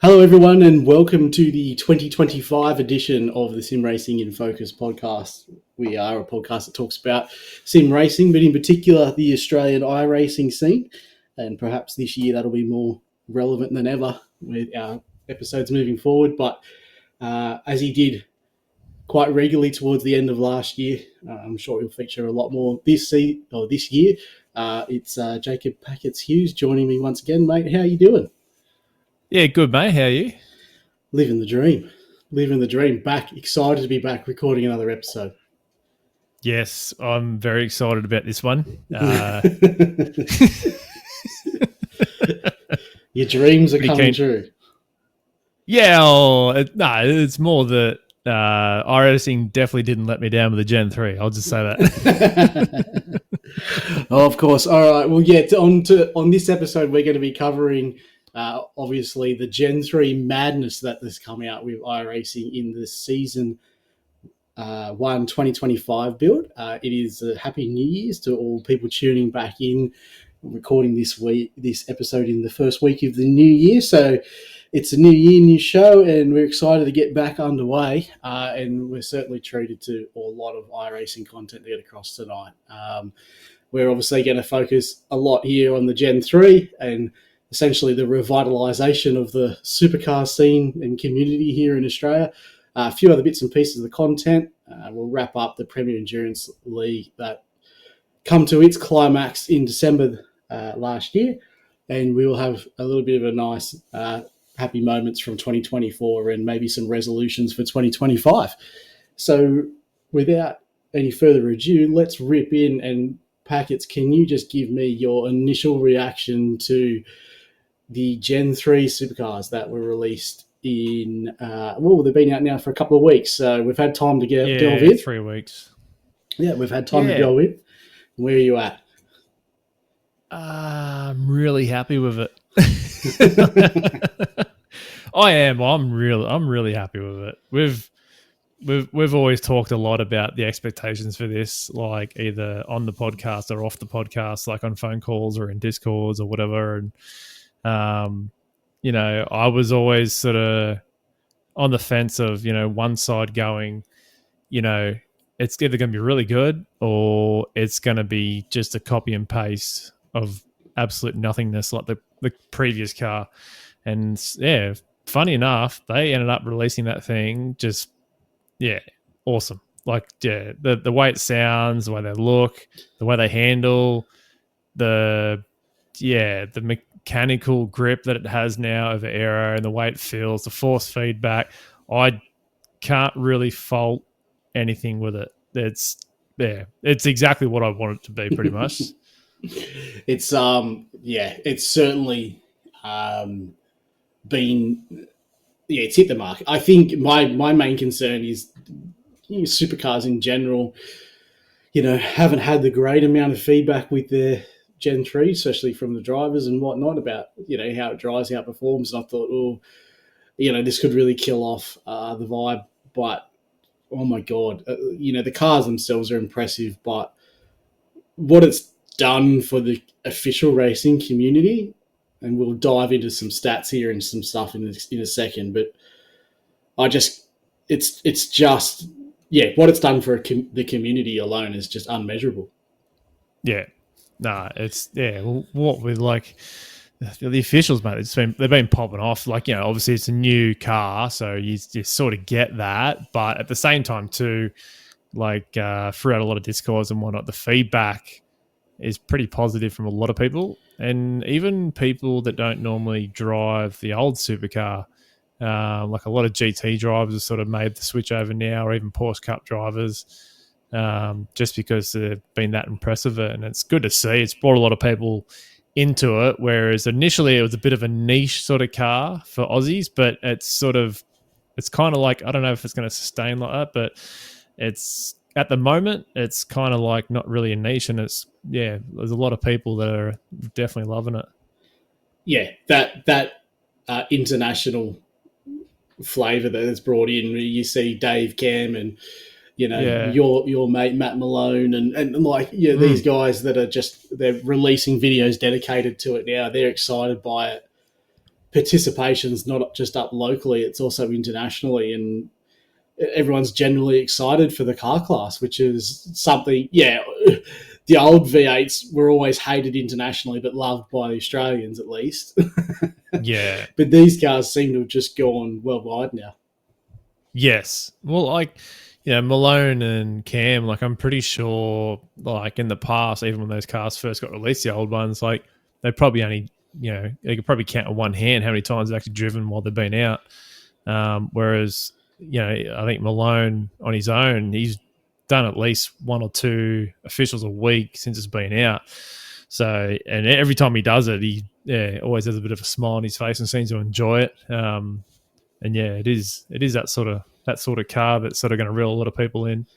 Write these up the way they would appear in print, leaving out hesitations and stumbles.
Hello, everyone, and welcome to the 2025 edition of the Sim Racing in Focus podcast. We are a podcast that talks about sim racing, but in particular the Australian iRacing scene. And perhaps this year that'll be more relevant than ever with our episodes moving forward. But as he did quite regularly towards the end of last year, I'm sure he'll feature a lot more this year. It's Jacob Packett's Hughes joining me once again, mate. How are you doing? Yeah, good, mate. How are you? Living the dream. Living the dream. Back. Excited to be back recording another episode. Yes, I'm very excited about this one. Your dreams are coming true. Yeah, it's more that iRacing definitely didn't let me down with the Gen 3. I'll just say that. Oh, of course. All right. Well, yeah, on this episode, we're going to be covering obviously the Gen 3 madness that has come out with iRacing in the season 1 2025 build. It is a happy New Year's to all people tuning back in, recording this episode in the first week of the new year. So it's a new year, new show, and we're excited to get back underway. And we're certainly treated to a lot of iRacing content to get across tonight. We're obviously going to focus a lot here on the Gen 3 and essentially the revitalisation of the supercar scene and community here in Australia. A few other bits and pieces of the content. We'll wrap up the Premier Endurance League that come to its climax in December last year, and we will have a little bit of a nice happy moments from 2024 and maybe some resolutions for 2025. So without any further ado, let's rip in. And Packets, can you just give me your initial reaction to the Gen 3 supercars that were released in, they've been out now for a couple of weeks. So we've had time to delve in. 3 weeks. Yeah, we've had time to delve in. Where are you at? I'm really happy with it. I am. I'm really happy with it. We've always talked a lot about the expectations for this, like either on the podcast or off the podcast, like on phone calls or in Discords or whatever. And I was always sort of on the fence of, one side going, it's either going to be really good or it's going to be just a copy and paste of absolute nothingness like the previous car. And yeah, funny enough, they ended up releasing that thing just, awesome. Like, the way it sounds, the way they look, the way they handle, the mechanical grip that it has now over aero and the way it feels, the force feedback. I can't really fault anything with it. It's exactly what I want it to be, pretty much. It's certainly it's hit the mark. I think my main concern is supercars in general, haven't had the great amount of feedback with their Gen 3, especially from the drivers and whatnot, about, how it drives, how it performs. And I thought, this could really kill off the vibe. But, oh my God, the cars themselves are impressive, but what it's done for the official racing community, and we'll dive into some stats here and some stuff in a second, but it's just what it's done for the community alone is just unmeasurable. Yeah. Nah, what with like the officials, mate, they've been popping off. Like, obviously it's a new car, so you sort of get that. But at the same time too, like throughout a lot of Discords and whatnot, the feedback is pretty positive from a lot of people. And even people that don't normally drive the old supercar, like a lot of GT drivers have sort of made the switch over now, or even Porsche Cup drivers. Just because they've been that impressive, and it's good to see. It's brought a lot of people into it, whereas initially it was a bit of a niche sort of car for Aussies, but it's kind of like, I don't know if it's going to sustain like that, but it's at the moment, it's kind of like not really a niche, and there's a lot of people that are definitely loving it. Yeah, that international flavour that it's brought in. You see Dave Cam and your mate Matt Malone and like these guys that are they're releasing videos dedicated to it now. They're excited by it. participation's not just up locally, it's also internationally, and everyone's generally excited for the car class, which is something, the old V8s were always hated internationally, but loved by the Australians at least. Yeah. But these cars seem to have just gone worldwide now. Yes. Well, like, Malone and Cam, like, I'm pretty sure, like, in the past, even when those cars first got released, the old ones, like, they probably only, they could probably count on one hand how many times they've actually driven while they've been out. Whereas, I think Malone on his own, he's done at least 1 or 2 officials a week since it's been out. So, and every time he does it, he always has a bit of a smile on his face and seems to enjoy it. And it is that sort of car that's sort of going to reel a lot of people in.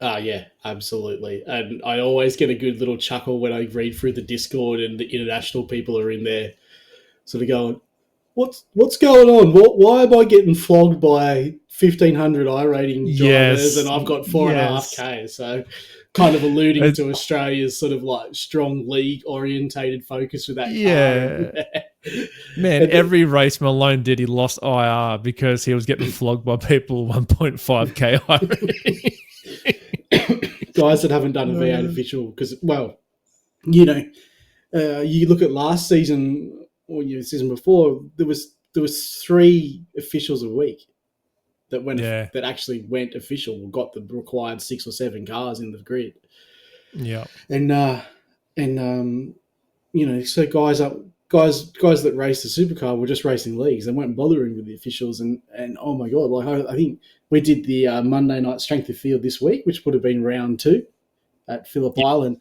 Yeah, absolutely. And I always get a good little chuckle when I read through the Discord and the international people are in there sort of going, what's going on? Why am I getting flogged by 1,500 iRating drivers and I've got 4.5K? So kind of alluding to Australia's sort of like strong league orientated focus with that car. Man, every race Malone did, he lost IR because he was getting flogged by people 1.5K iRating. Guys that haven't done a V8 official because, you look at last season or the season before, there was 3 officials a week that actually went official or got the required 6 or 7 cars in the grid. Yeah, so guys that race the supercar were just racing leagues. They weren't bothering with the officials, and oh my god, like I think we did the Monday night strength of field this week, which would have been round 2 at Phillip Island.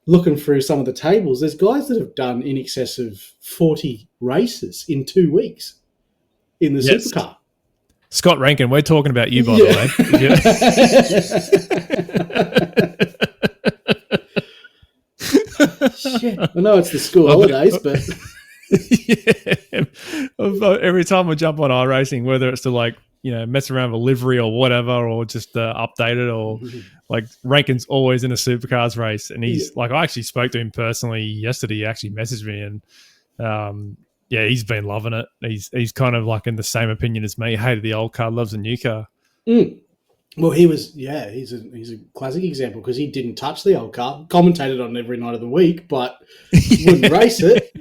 Looking through some of the tables, there's guys that have done in excess of 40 races in 2 weeks in the supercar. Scott Rankin, we're talking about you, by the way. Shit. I know it's the school holidays, but every time I jump on iRacing, whether it's to mess around with livery or whatever, or just update it, or like Rankin's always in a supercars race, and he's like, I actually spoke to him personally yesterday. He actually messaged me, and he's been loving it. He's kind of like in the same opinion as me. Hated the old car, loves the new car. Well, he's a classic example because he didn't touch the old car, commentated on it every night of the week, but wouldn't race it.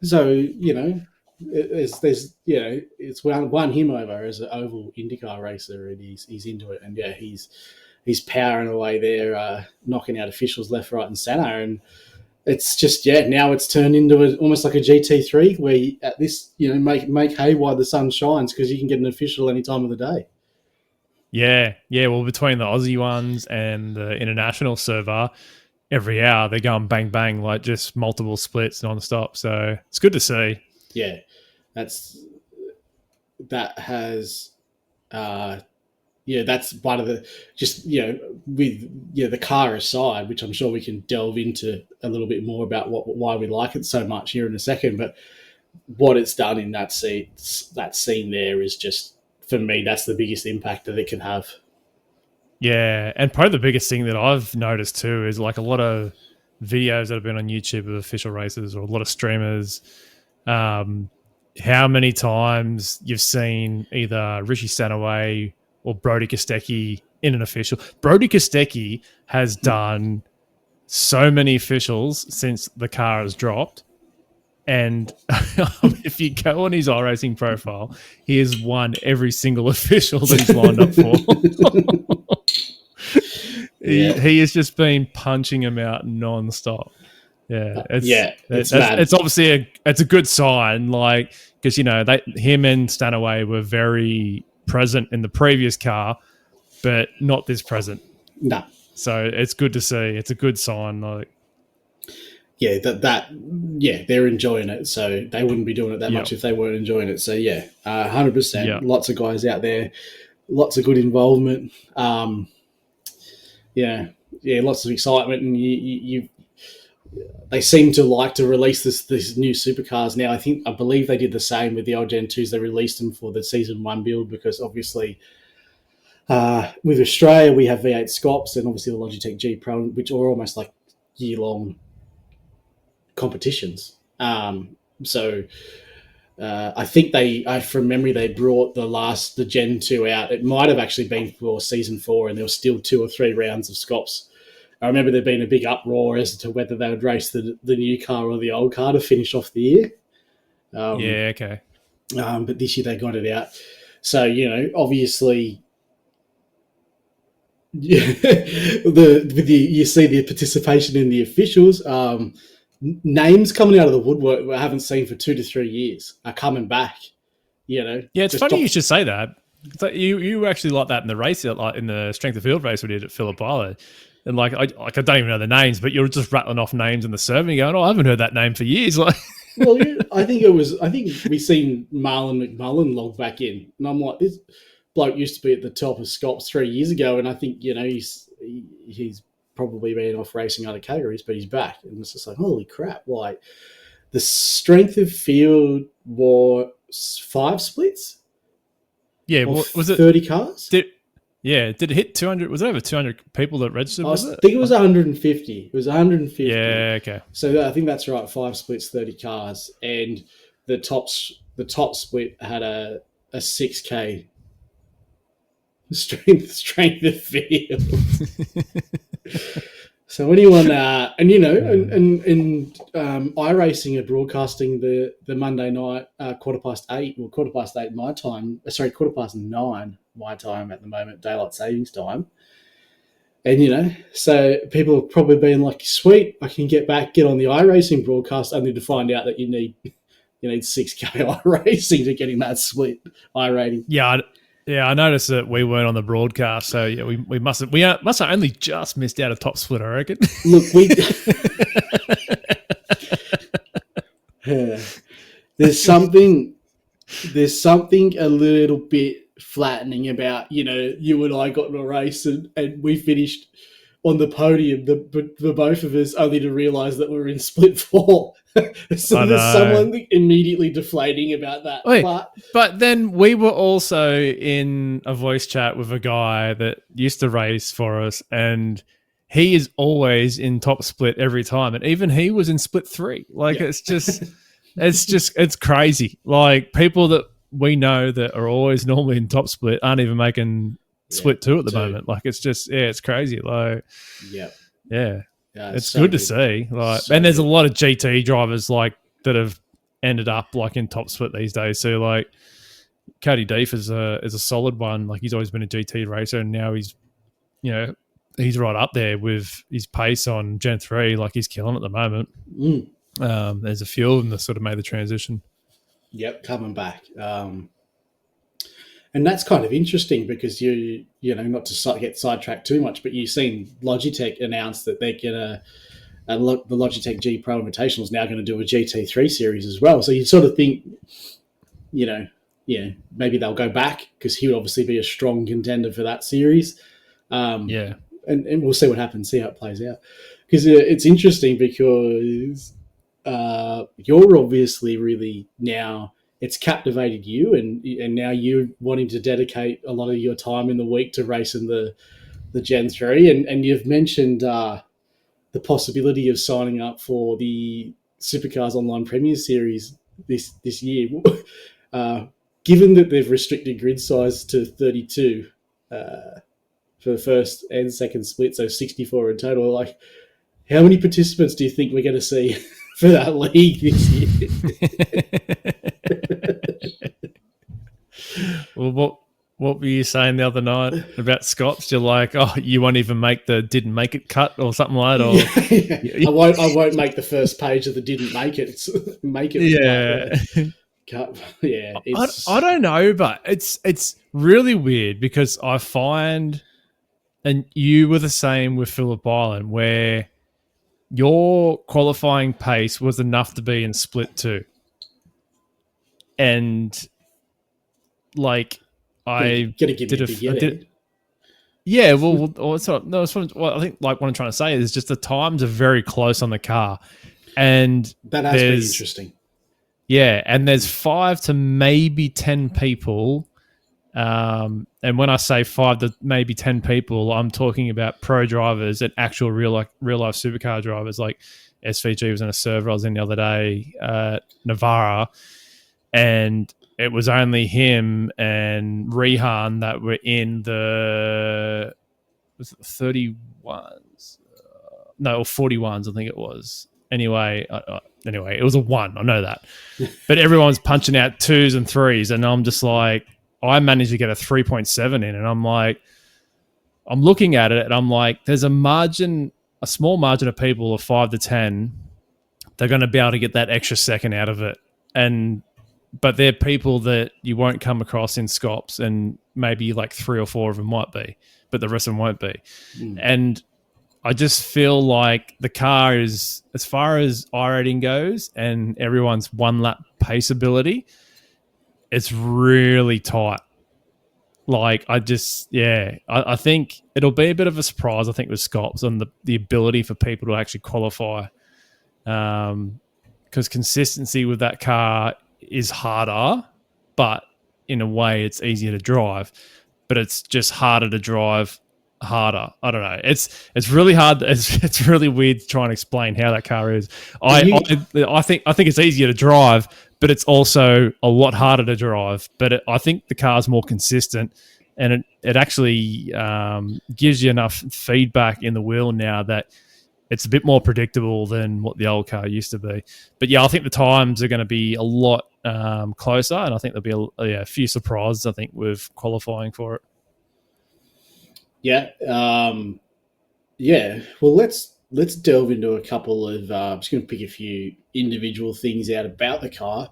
So it's won him over as an oval IndyCar racer, and he's into it, and he's powering away there, knocking out officials left, right, and centre, and it's just now it's turned into almost like a GT3 where you, at this make hay while the sun shines because you can get an official any time of the day. Yeah. Well, between the Aussie ones and the international server, every hour they're going bang bang, like just multiple splits non-stop. So it's good to see. Yeah, that's one of the with the car aside, which I'm sure we can delve into a little bit more about why we like it so much here in a second. But what it's done in that scene there is just, for me, that's the biggest impact that it can have. Yeah, and probably the biggest thing that I've noticed too is like a lot of videos that have been on YouTube of official races or a lot of streamers. How many times you've seen either Rishi Stanaway or Brody Kostecki in an official. Brody Kostecki has done so many officials since the car has dropped. And if you go on his iRacing profile, he has won every single official that he's lined up for. He has just been punching him out non-stop. It's obviously it's a good sign, like, because him and Stanaway were very present in the previous car, but not this present. No. So it's good to see. It's a good sign. Like, they're enjoying it. So they wouldn't be doing it that much if they weren't enjoying it. So 100%. Lots of guys out there, lots of good involvement. Lots of excitement, and they seem to like to release this new supercars now. I believe they did the same with the old Gen 2s. They released them for the Season 1 build because obviously with Australia we have V8 Scops and obviously the Logitech G Pro, which are almost like year-long competitions. So I think from memory, they brought the Gen 2 out. It might have actually been for season 4, and there was still 2 or 3 rounds of Scops. I remember there being a big uproar as to whether they would race the new car or the old car to finish off the year. Okay. But this year they got it out. So, obviously, you see the participation in the officials. Names coming out of the woodwork I haven't seen for 2 to 3 years are coming back. Yeah, it's funny you should say that. It's like you actually like that in the race, like in the strength of field race we did at Phillip Island. And I don't even know the names, but you're just rattling off names in the survey going, I haven't heard that name for years. Like, well, I think we seen Marlon McMullen log back in, and I'm like, this bloke used to be at the top of Scops 3 years ago, and I think he's probably been off racing other categories, but he's back, and it's just like, holy crap! Like, the strength of field was 5 splits. Yeah, was it 30 cars? Did it hit 200? Was it over 200 people that registered? I think it was 150. It was 150. Yeah, okay. So I think that's right. 5 splits, 30 cars, and the top split had a 6K strength of field. So anyone, and iRacing are broadcasting the Monday night 8:15 or 8:15 my time. Sorry, 9:15 my time at the moment, daylight savings time. And so people have probably been like, "Sweet, I can get on the iRacing broadcast," only to find out that you need 6K iRacing to get in that split iRating. Yeah, I noticed that we weren't on the broadcast, so yeah, we must have only just missed out a top split, I reckon. Look, there's something a little bit flattening about you and I got in a race and we finished on the podium, the both of us, only to realise that we're in split 4. So there's someone immediately deflating about that. Wait, but then we were also in a voice chat with a guy that used to race for us, and he is always in top split every time, and even he was in split 3. Like, yeah. it's crazy. Like, people that we know that are always normally in top split aren't even making split 2 at the moment. Like, it's just it's crazy. Like, yeah. Yeah, it's so good to see. Like, so and there's a lot of GT drivers like that have ended up like in top split these days. So like Cody Deef is a solid one. Like, he's always been a GT racer, and now he's right up there with his pace on Gen 3. Like, he's killing at the moment. There's a few of them that sort of made the transition. Yep, coming back. And that's kind of interesting because not to get sidetracked too much, but you've seen Logitech announce that they're going to, the Logitech G Pro Invitational is now going to do a GT3 series as well. So you sort of think, maybe they'll go back because he would obviously be a strong contender for that series. And we'll see what happens, see how it plays out. Because it's interesting because you're obviously really now, it's captivated you, and now you're wanting to dedicate a lot of your time in the week to racing the Gen 3, and you've mentioned the possibility of signing up for the Supercars Online Premier Series this year. Given that they've restricted grid size to 32 for the first and second split, so 64 in total, like, how many participants do you think we're going to see for that league this year? Well, what were you saying the other night about Scots? You're like, you won't even didn't make it cut or something like that. Or I won't make the first page of the didn't make it. Cut. Yeah. I don't know, but it's really weird because I find, and you were the same with Phillip Island, where your qualifying pace was enough to be in split 2. And like, I think like what I'm trying to say is just the times are very close on the car, and that has been interesting. Yeah, and there's 5 to maybe 10 people, and when I say 5 to maybe 10 people, I'm talking about pro drivers and actual real life supercar drivers. Like SVG was in a server I was in the other day, Navarra. and it was only him and Rehan that were in the 31s, no, or 41s, I think it was. Anyway, it was a 1. I know that, but everyone's punching out 2s and 3s, and I'm just like, I managed to get a 3.7 in, and I'm like, I'm looking at it, and I'm like, there's a small margin of people of 5 to 10. They're going to be able to get that extra second out of it, but they're people that you won't come across in Scops, and maybe like 3 or 4 of them might be, but the rest of them won't be. And I just feel like the car is, as far as iRating goes and everyone's one lap pace ability, it's really tight. Like, I think it'll be a bit of a surprise, I think, with Scops on the ability for people to actually qualify. Because consistency with that car is harder, but in a way it's easier to drive, but it's just harder to drive harder. I don't know. It's really hard. It's really weird to try and explain how that car is. I think it's easier to drive, but it's also a lot harder to drive. But I think the car's more consistent, and it actually gives you enough feedback in the wheel now that it's a bit more predictable than what the old car used to be. But yeah, I think the times are going to be a lot closer, and I think there'll be a few surprises, I think, with qualifying for it. Yeah. Well, let's delve into a couple of. I'm just going to pick a few individual things out about the car,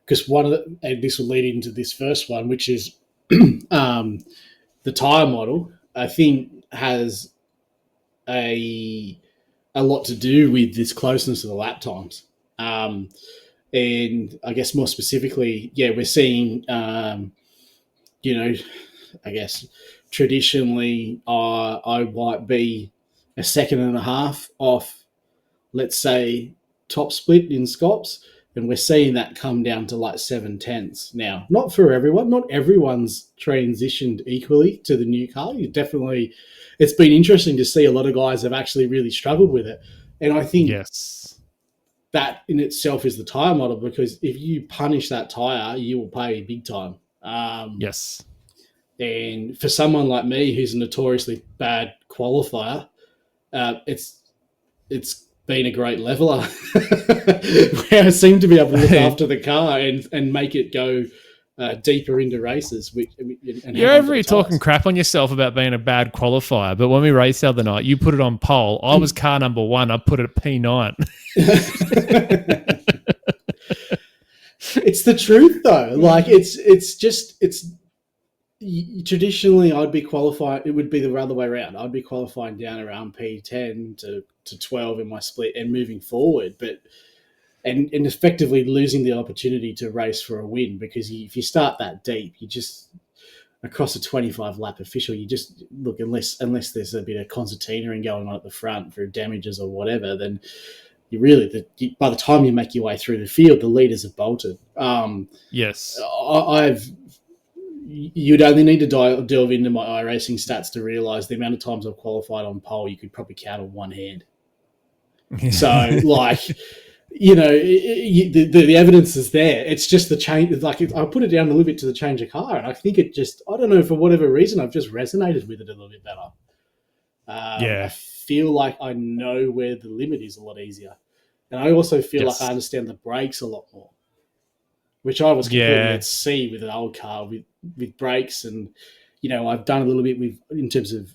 because and this will lead into this first one, which is the tire model. I think has a lot to do with this closeness of the lap times. And I guess more specifically, we're seeing, I guess traditionally I might be a second and a half off, let's say, top split in Scops, and we're seeing that come down to like 7/10 now. Not for everyone. Not everyone's transitioned equally to the new car. It's been interesting to see a lot of guys have actually really struggled with it. And I think that in itself is the tyre model, because if you punish that tyre, you will pay big time. Yes. And for someone like me, who's a notoriously bad qualifier, it's been a great leveler where I seem to be able to look after the car and make it go deeper into races. You're over here talking crap on yourself about being a bad qualifier, but when we raced the other night, you put it on pole. I was car number 1. I put it at P9. It's the truth, though. Like, it's traditionally I'd be qualified. It would be the other way around. I'd be qualifying down around P10 to 12 in my split and moving forward, and effectively losing the opportunity to race for a win, because if you start that deep, you just, across a 25 lap official, you just look, unless there's a bit of concertinaing going on at the front for damages or whatever, then you really, by the time you make your way through the field, the leaders have bolted. Yes. You'd only need to delve into my iRacing stats to realise the amount of times I've qualified on pole, you could probably count on one hand. So, like, the evidence is there. It's just the change. Like, I put it down a little bit to the change of car, and I think it just, I don't know, for whatever reason, I've just resonated with it a little bit better. I feel like I know where the limit is a lot easier. And I also feel like I understand the brakes a lot more, which I was completely at sea with an old car with brakes. And, I've done a little bit in terms of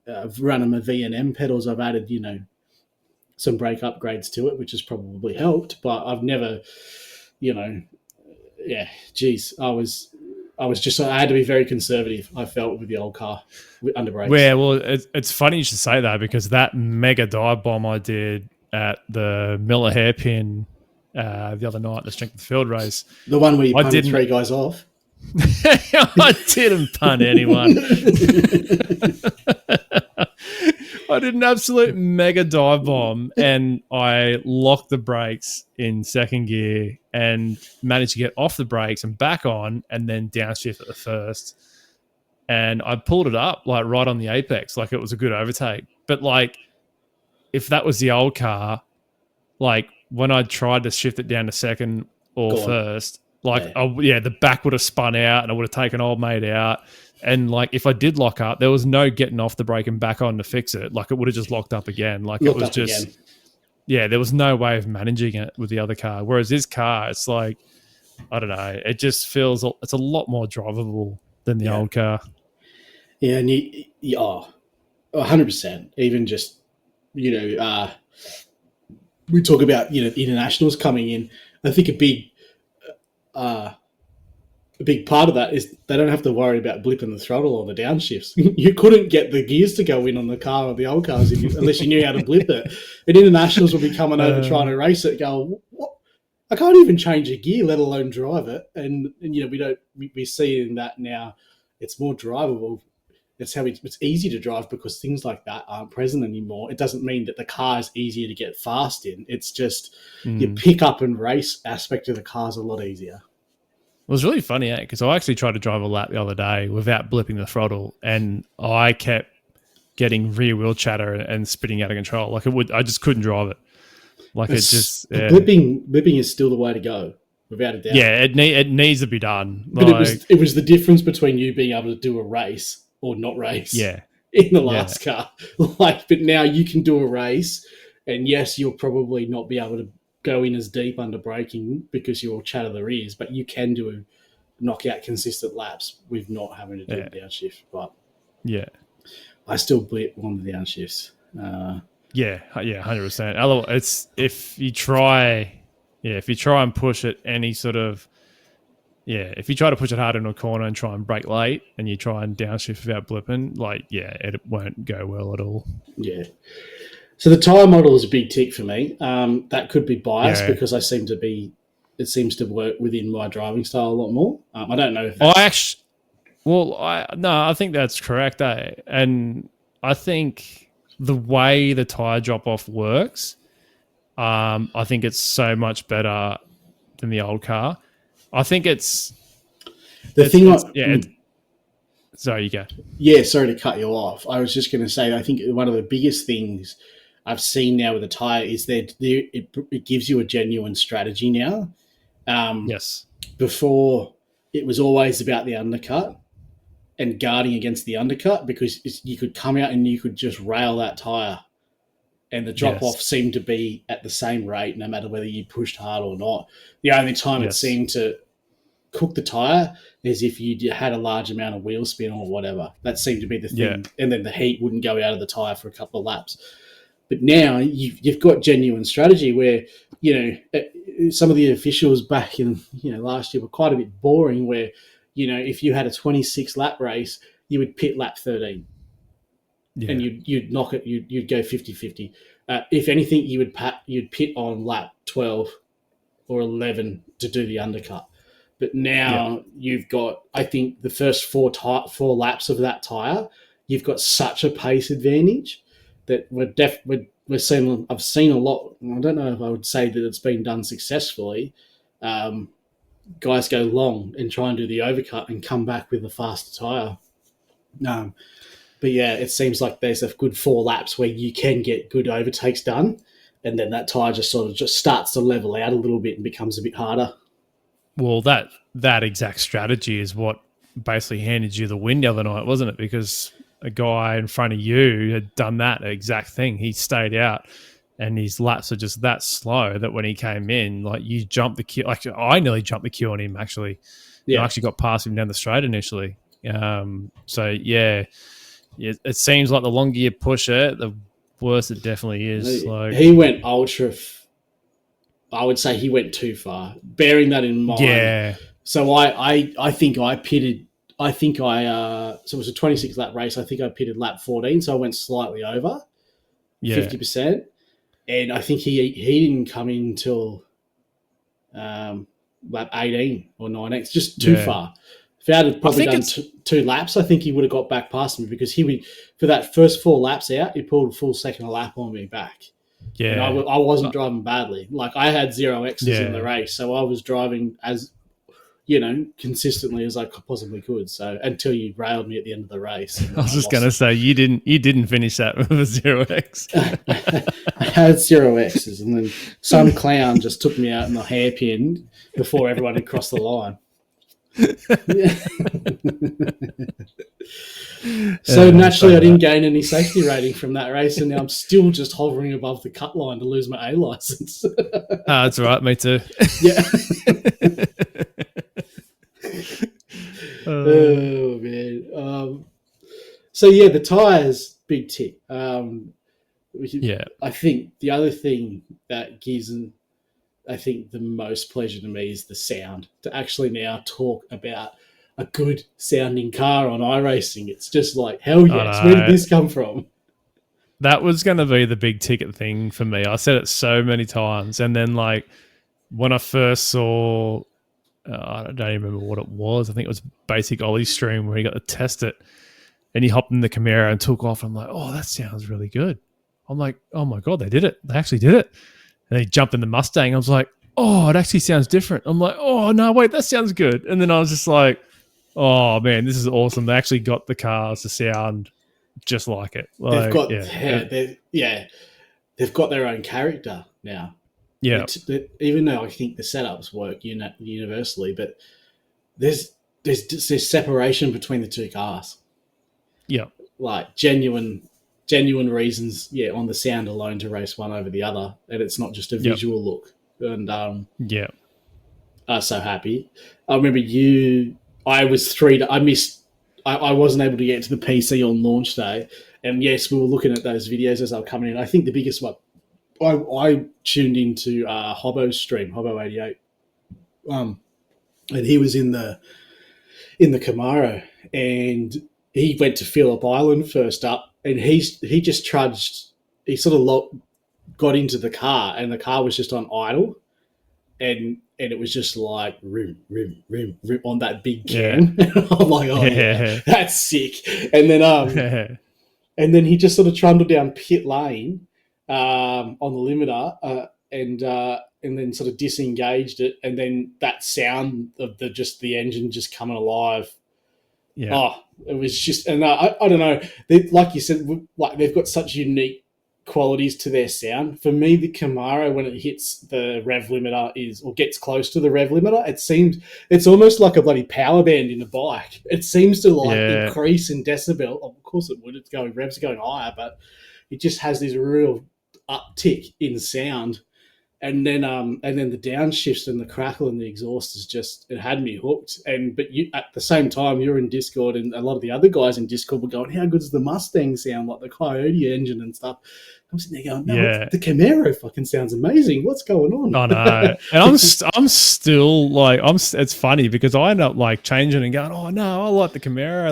I've run my V&M pedals. I've added, some brake upgrades to it, which has probably helped, but I've never, I had to be very conservative, I felt, with the old car under brakes. Well, it's funny you should say that, because that mega dive bomb I did at the Miller hairpin the other night, the strength of the field race. The one where you punted 3 guys off? I didn't punt anyone. I did an absolute mega dive bomb, and I locked the brakes in second gear and managed to get off the brakes and back on, and then downshift at the first. And I pulled it up like right on the apex, like it was a good overtake. But like, if that was the old car, like when I tried to shift it down to second or first, The back would have spun out and I would have taken old mate out. And like, if I did lock up, there was no getting off the brake and back on to fix it. Like, it would have just locked up again. Like, it was just, there was no way of managing it with the other car. Whereas this car, it's like, I don't know, it just feels, it's a lot more drivable than the old car. Yeah, and 100%. Even just, we talk about, internationals coming in. I think a big part of that is they don't have to worry about blipping the throttle or the downshifts. You couldn't get the gears to go in on the car or the old cars unless you knew how to blip it. And internationals will be coming over trying to race it, go, what? I can't even change a gear, let alone drive it. And we see in that now. It's more drivable. It's easy to drive because things like that aren't present anymore. It doesn't mean that the car is easier to get fast in. It's just your pick up and race aspect of the car is a lot easier. It was really funny, because I actually tried to drive a lap the other day without blipping the throttle, and I kept getting rear wheel chatter and spitting out of control. Like, I just couldn't drive it. Like, blipping is still the way to go, without a doubt. Yeah, it needs to be done. But it was the difference between you being able to do a race or not race. Yeah. In the last car. But now you can do a race, and yes, you'll probably not be able to go in as deep under braking because you'll chatter the rears, but you can knock out consistent laps with not having to do a downshift. But I still blip on the downshifts. 100%. Otherwise, if you try and push it any sort of, if you try to push it hard in a corner and try and brake late and you try and downshift without blipping, it won't go well at all. Yeah. So the tyre model is a big tick for me. That could be biased because it seems to work within my driving style a lot more. I don't know if that's... I think that's correct. And I think the way the tyre drop-off works, I think it's so much better than the old car. I think sorry, you go. Yeah, sorry to cut you off. I was just going to say, I think one of the biggest things I've seen now with the tyre is that it gives you a genuine strategy now. Yes. Before, it was always about the undercut and guarding against the undercut because you could come out and you could just rail that tyre and the drop-off seemed to be at the same rate no matter whether you pushed hard or not. The only time it seemed to cook the tyre is if you had a large amount of wheel spin or whatever. That seemed to be the thing. Yeah. And then the heat wouldn't go out of the tyre for a couple of laps. But now you've got genuine strategy where, some of the officials back in, last year were quite a bit boring where, if you had a 26 lap race, you would pit lap 13 and you'd knock it, you'd go 50-50. If anything, you'd pit on lap 12 or 11 to do the undercut. But now you've got, I think, the first four laps of that tyre, you've got such a pace advantage that I've seen a lot. I don't know if I would say that it's been done successfully. Guys go long and try and do the overcut and come back with a faster tyre. But it seems like there's a good 4 laps where you can get good overtakes done, and then that tyre just starts to level out a little bit and becomes a bit harder. Well, that exact strategy is what basically handed you the win the other night, wasn't it? Because a guy in front of you had done that exact thing. He stayed out, and his laps are just that slow that when he came in, you jumped the queue. Like, I nearly jumped the queue on him, actually. I actually got past him down the straight initially. It seems like the longer you push it, the worse it definitely is. He went ultra... I would say he went too far. Bearing that in mind... Yeah. So I think I pitted... so it was a 26-lap race. I think I pitted lap 14, so I went slightly over 50%. And I think he didn't come in until lap 18 or 19. It's just too far. If I had probably done 2 laps, I think he would have got back past me because for that first 4 laps out, he pulled a full second lap on me back. Yeah. And I wasn't driving badly. Like, I had 0 X's in the race, so I was driving as... consistently as I possibly could. So until you railed me at the end of the race. I was just going to say, you didn't finish that with a 0x. I had 0x's, and then some clown just took me out in the hairpin before everyone had crossed the line. So naturally, I didn't gain any safety rating from that race, and now I'm still just hovering above the cut line to lose my A license. That's right, me too. Yeah. Oh man. So yeah, the tires, big tick. I think the other thing that gives, I think, the most pleasure to me is the sound. To actually now talk about a good sounding car on iRacing, it's just like, hell yes. Where did this come from? That was going to be the big ticket thing for me. I said it so many times, and then like when I first saw, I don't even remember what it was. I think it was Basic Ollie stream where he got to test it, and he hopped in the Camaro and took off. I'm like, oh, that sounds really good. I'm like, oh my God, they did it. They actually did it. And he jumped in the Mustang. I was like, oh, it actually sounds different. I'm like, oh, no, wait, that sounds good. And then I was just like, oh, man, this is awesome. They actually got the cars to sound just like it. Like, they've got their own character now. Yeah. Even though I think the setups work universally, but there's separation between the two cars. Yeah. Like genuine reasons, on the sound alone to race one over the other, and it's not just a visual look. And I was so happy. I remember I wasn't able to get to the PC on launch day, and yes, we were looking at those videos as they were coming in. I think the biggest one, I tuned into Hobbo's stream, Hobbo88, and he was in the Camaro, and he went to Phillip Island first up, and he just trudged. He sort of got into the car, and the car was just on idle, and it was just like rim on that big cam. Yeah. I'm like, oh yeah, that's sick. And then and then he just sort of trundled down pit lane on the limiter, and then sort of disengaged it, and then that sound of the engine just coming alive. Yeah. Oh, it was just, and I don't know. Like you said, like they've got such unique qualities to their sound. For me, the Camaro, when it hits the rev limiter or gets close to the rev limiter, it's almost like a bloody power band in a bike. It seems to increase in decibel. Of course it would. Revs are going higher, but it just has this real uptick in sound. And then the downshifts and the crackle and the exhaust it had me hooked. But you, at the same time, you're in Discord, and a lot of the other guys in Discord were going, how good does the Mustang sound, like the Coyote engine and stuff? I'm sitting there going, no, the Camaro fucking sounds amazing. What's going on? I know. And I'm still like, it's funny because I end up like changing and going, oh no, I like the Camaro.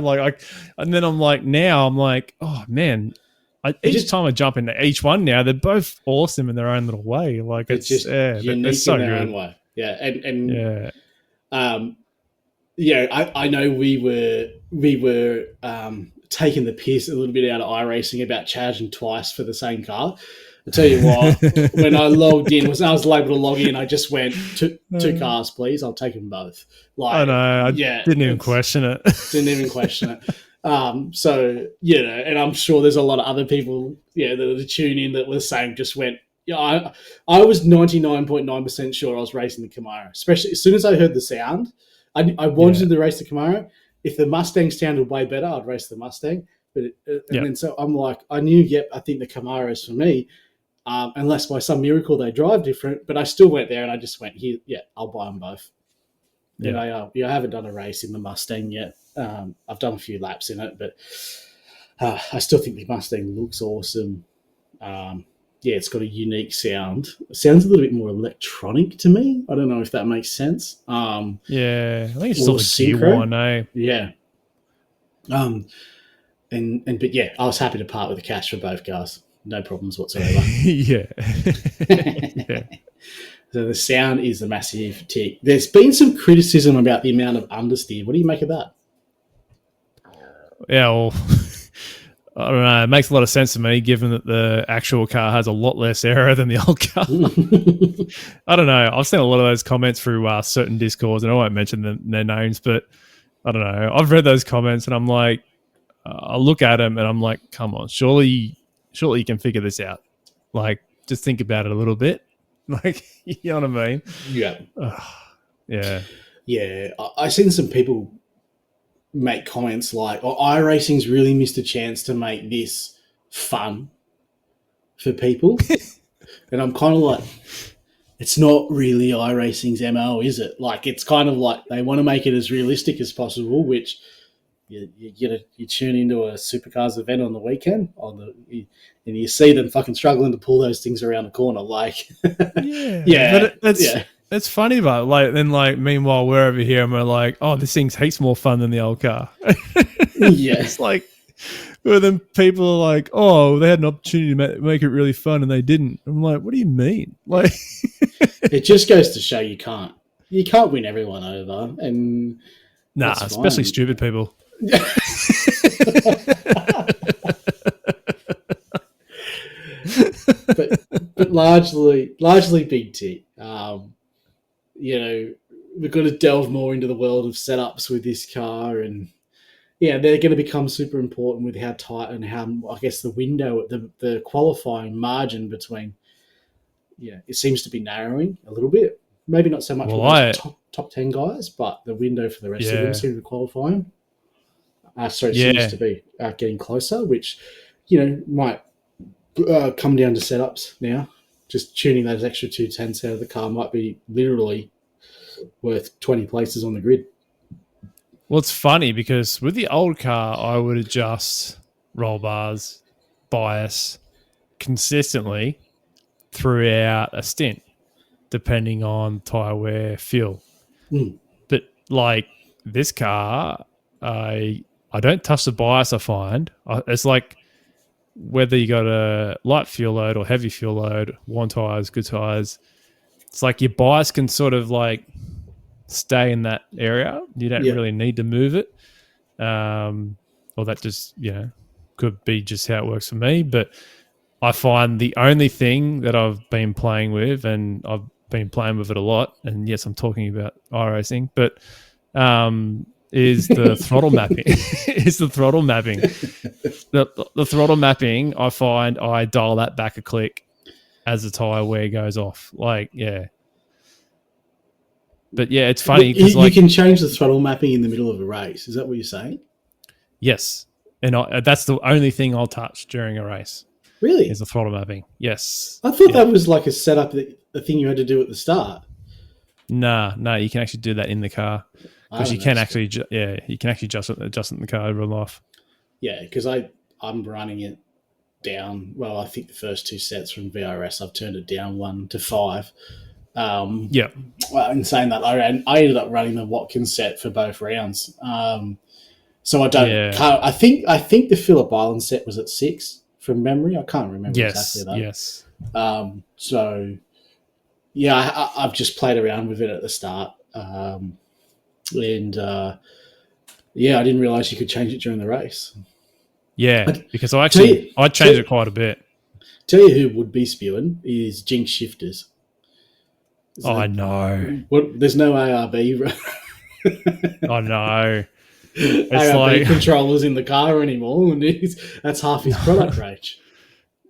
And then I'm like, oh man, each time I jump into each one now, they're both awesome in their own little way. Like it's just unique so in their own way. Yeah. I know we were taking the piss a little bit out of iRacing about charging twice for the same car. I tell you what, when I logged in, I was able to log in, I just went, two cars, please. I'll take them both. Like, I know. I didn't even question it. Didn't even question it. So, and I'm sure there's a lot of other people, that tune in that were saying, just went, I was 99.9% sure I was racing the Camaro, especially as soon as I heard the sound. I wanted to race the Camaro. If the Mustang sounded way better, I'd race the Mustang. Then so I'm like, I knew, I think the Camaro is for me, unless by some miracle they drive different. But I still went there and I just went, I'll buy them both. Yeah. And I haven't done a race in the Mustang yet. I've done a few laps in it, but I still think the Mustang looks awesome. It's got a unique sound. It sounds a little bit more electronic to me. I don't know if that makes sense. I think it's just all the gear one, eh? Yeah. I was happy to part with the cash for both cars. No problems whatsoever. Yeah. So the sound is a massive tick. There's been some criticism about the amount of understeer. What do you make of that? Yeah, well, I don't know. It makes a lot of sense to me, given that the actual car has a lot less error than the old car. I don't know. I've seen a lot of those comments through certain Discords, and I won't mention their names, but I don't know. I've read those comments, and I'm like, I look at them, and I'm like, come on, surely you can figure this out. Like, just think about it a little bit. Like, you know what I mean? Yeah. Yeah. Yeah. I've seen some people make comments like, "Oh, iRacing's really missed a chance to make this fun for people," and I'm kind of like, it's not really iRacing's MO, is it? Like, it's kind of like they want to make it as realistic as possible, which you tune into a Supercars event on the weekend and you see them fucking struggling to pull those things around the corner, like yeah. But it's funny, but meanwhile we're over here and we're like, oh, this thing's heaps more fun than the old car. Yeah, it's like, well, then people are like, oh, they had an opportunity to make it really fun and they didn't. I'm like, what do you mean? Like, it just goes to show you can't win everyone over, and especially stupid people. but largely big tit. We've got to delve more into the world of setups with this car, and they're going to become super important with how tight and how, I guess, the window, the qualifying margin between, it seems to be narrowing a little bit. Maybe not so much for the top 10 guys, but the window for the rest of them seem to be qualifying. So it seems to be getting closer, which, might come down to setups now. Just tuning those extra 210s out of the car might be literally worth 20 places on the grid. Well, it's funny because with the old car, I would adjust roll bars, bias consistently throughout a stint, depending on tyre wear, fuel. But like this car, I don't touch the bias, I find. It's like whether you got a light fuel load or heavy fuel load, warm tyres, good tyres, it's like your bias can sort of like stay in that area. You don't really need to move it. Or that just, could be just how it works for me. But I find the only thing that I've been playing with, and I've been playing with it a lot, and yes, I'm talking about iRacing, but is the throttle mapping. The throttle mapping, I find I dial that back a click as the tyre wear goes off. Like, yeah. But yeah, it's funny because you can change the throttle mapping in the middle of a race. Is that what you're saying? Yes, and that's the only thing I'll touch during a race. Really? Is the throttle mapping? Yes. I thought that was like a setup, a thing you had to do at the start. No, you can actually do that in the car because you can actually, you can actually adjust it in the car over and off. Yeah, because I'm running it down. Well, I think the first two sets from VRS, I've turned it down 1 to 5. Well, in saying that, I ended up running the Watkins set for both rounds. So I don't. I think the Phillip Island set was at 6 from memory. I can't remember exactly that. Yes. So yeah, I've just played around with it at the start, and I didn't realize you could change it during the race. Yeah, because I changed it quite a bit. Tell you who would be spewing is Jinx Shifters. I know. There's no ARB. I know. It's ARB controllers in the car anymore, and that's half his product range.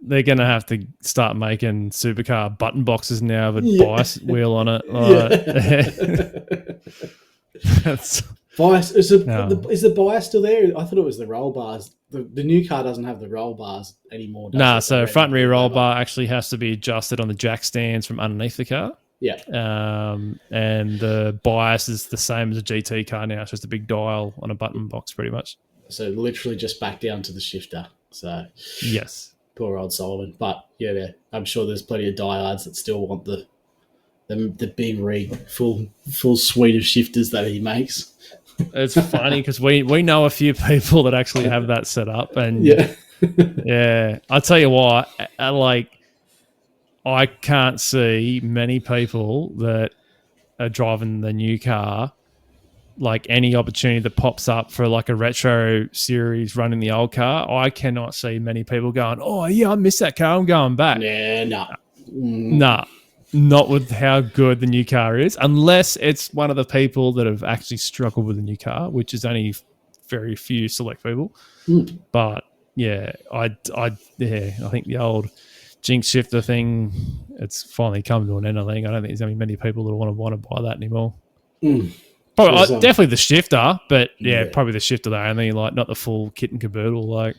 They're going to have to start making Supercar button boxes now with a bias wheel on it. Bias is the bias still there? I thought it was the roll bars. The new car doesn't have the roll bars anymore. So front and rear roll bar actually has to be adjusted on the jack stands from underneath the car. Yeah. And the bias is the same as a GT car now. It's just a big dial on a button box pretty much. So literally just back down to the shifter. So yes. Poor old Sullivan. But yeah, I'm sure there's plenty of diehards that still want the big rig, full suite of shifters that he makes. It's funny because we know a few people that actually have that set up, and yeah, I'll tell you what, I can't see many people that are driving the new car like any opportunity that pops up for like a retro series running the old car, I cannot see many people going, oh yeah, I miss that car, I'm going back. Yeah, no. Nah, not with how good the new car is, unless it's one of the people that have actually struggled with the new car, which is only very few select people. But yeah, I think the old jinx shifter thing, it's finally come to an end. I think I don't think there's only many people that want to buy that anymore. Probably, definitely the shifter, but yeah, probably the shifter though. Only like not the full kit and caboodle. Like,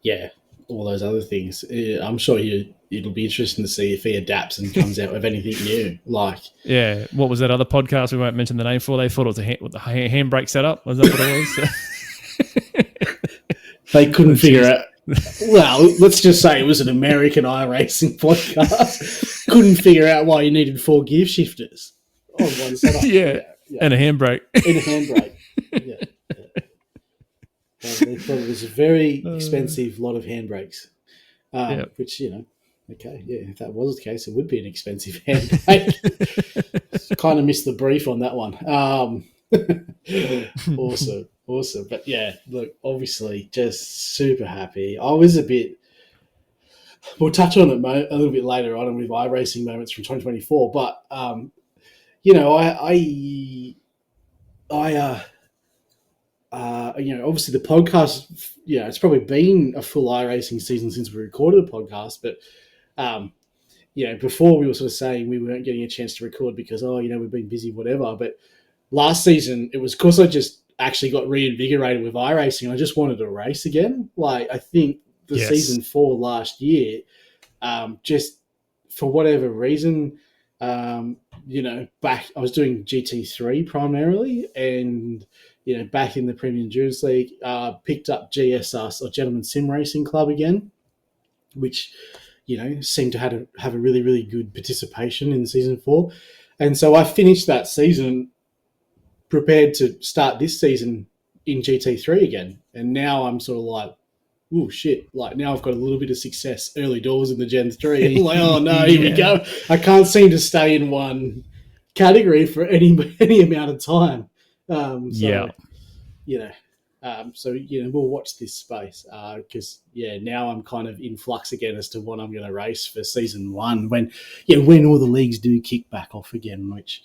yeah, all those other things. I'm sure it'll be interesting to see if he adapts and comes out with anything new. Like, yeah, what was that other podcast we won't mention the name for? They thought it was a handbrake setup. Was that what it was? They couldn't figure out. Well, let's just say it was an American iRacing podcast. Couldn't figure out why you needed 4 gear shifters on one setup. Yeah. And a handbrake. Yeah. They thought it was a very expensive lot of handbrakes, which, okay, yeah, if that was the case, it would be an expensive handbrake. Kind of missed the brief on that one. Awesome. But yeah, look, obviously just super happy. I was we'll touch on it a little bit later on with iRacing moments from 2024, but, obviously the podcast, it's probably been a full iRacing season since we recorded a podcast, but, before we were sort of saying we weren't getting a chance to record because, we've been busy, whatever. But last season, it was because I just actually got reinvigorated with iRacing. I just wanted to race again. Like, I think the season 4 last year, just for whatever reason, back I was doing GT3 primarily, and back in the Premium Endurance League, picked up GSR, or Gentleman Sim Racing Club again, which seemed to have a really, really good participation in season 4, and so I finished that season prepared to start this season in GT3 again, and now I'm sort of like, oh shit, like now I've got a little bit of success early doors in the Gen 3. I'm like, oh no, here we go. I can't seem to stay in one category for any amount of time. We'll watch this space because now I'm kind of in flux again as to what I'm going to race for season 1 when all the leagues do kick back off again, which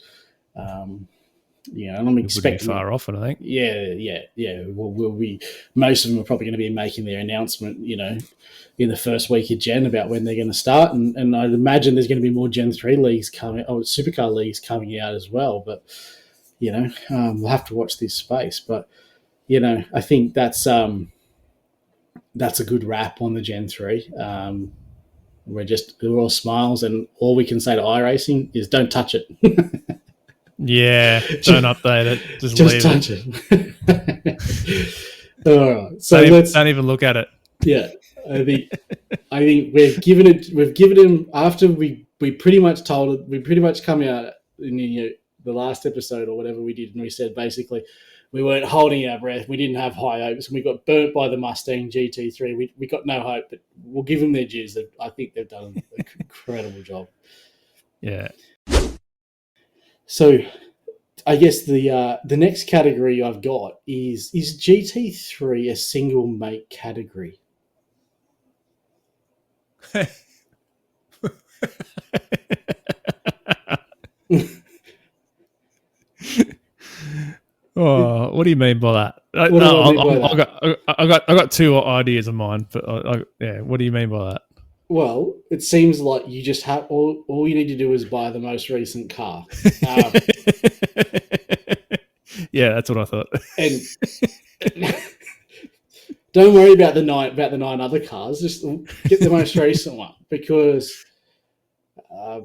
and I'm expecting far off, I think. Yeah. We'll be. Most of them are probably going to be making their announcement, in the first week of Gen about when they're going to start, and I'd imagine there's going to be more Gen 3 leagues coming, or Supercar leagues coming out as well. But we'll have to watch this space. But I think that's a good wrap on the Gen 3. We're all smiles, and all we can say to iRacing is don't touch it. Yeah, don't update it. Just leave touch it. All right, so don't even look at it. Yeah, I think we've given him after we pretty much told it. We pretty much come out in the last episode or whatever we did, and we said basically we weren't holding our breath. We didn't have high hopes, and we got burnt by the Mustang GT3. We got no hope, but we'll give them their dues. I think they've done an incredible job. Yeah. So, I guess the next category I've got is GT3 a single make category? Oh, what do you mean by that? I got 2 ideas of mine, but what do you mean by that? Well, it seems like you just have all you need to do is buy the most recent car. Yeah, that's what I thought. And don't worry about the 9 other cars. Just get the most recent one, because I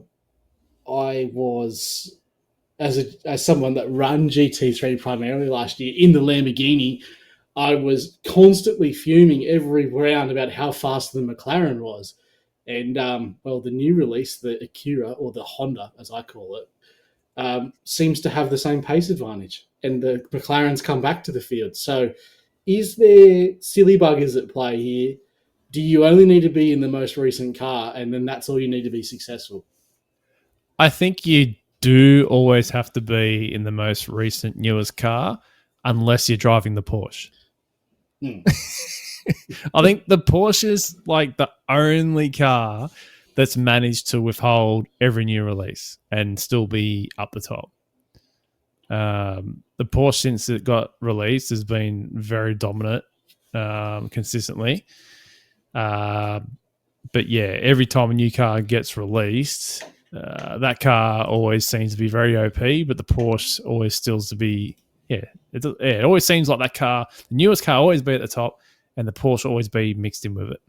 was as someone that ran GT3 primarily last year in the Lamborghini, I was constantly fuming every round about how fast the McLaren was. And, the new release, the Acura, or the Honda, as I call it, seems to have the same pace advantage. And the McLaren's come back to the field. So is there silly buggers at play here? Do you only need to be in the most recent car, and then that's all you need to be successful? I think you do always have to be in the most recent, newest car, unless you're driving the Porsche. I think the Porsche is like the only car that's managed to withhold every new release and still be up the top. The Porsche, since it got released, has been very dominant consistently. But yeah, every time a new car gets released, that car always seems to be very OP, but the Porsche always still to be, it always seems like that car, the newest car always be at the top, and the Porsche always be mixed in with it.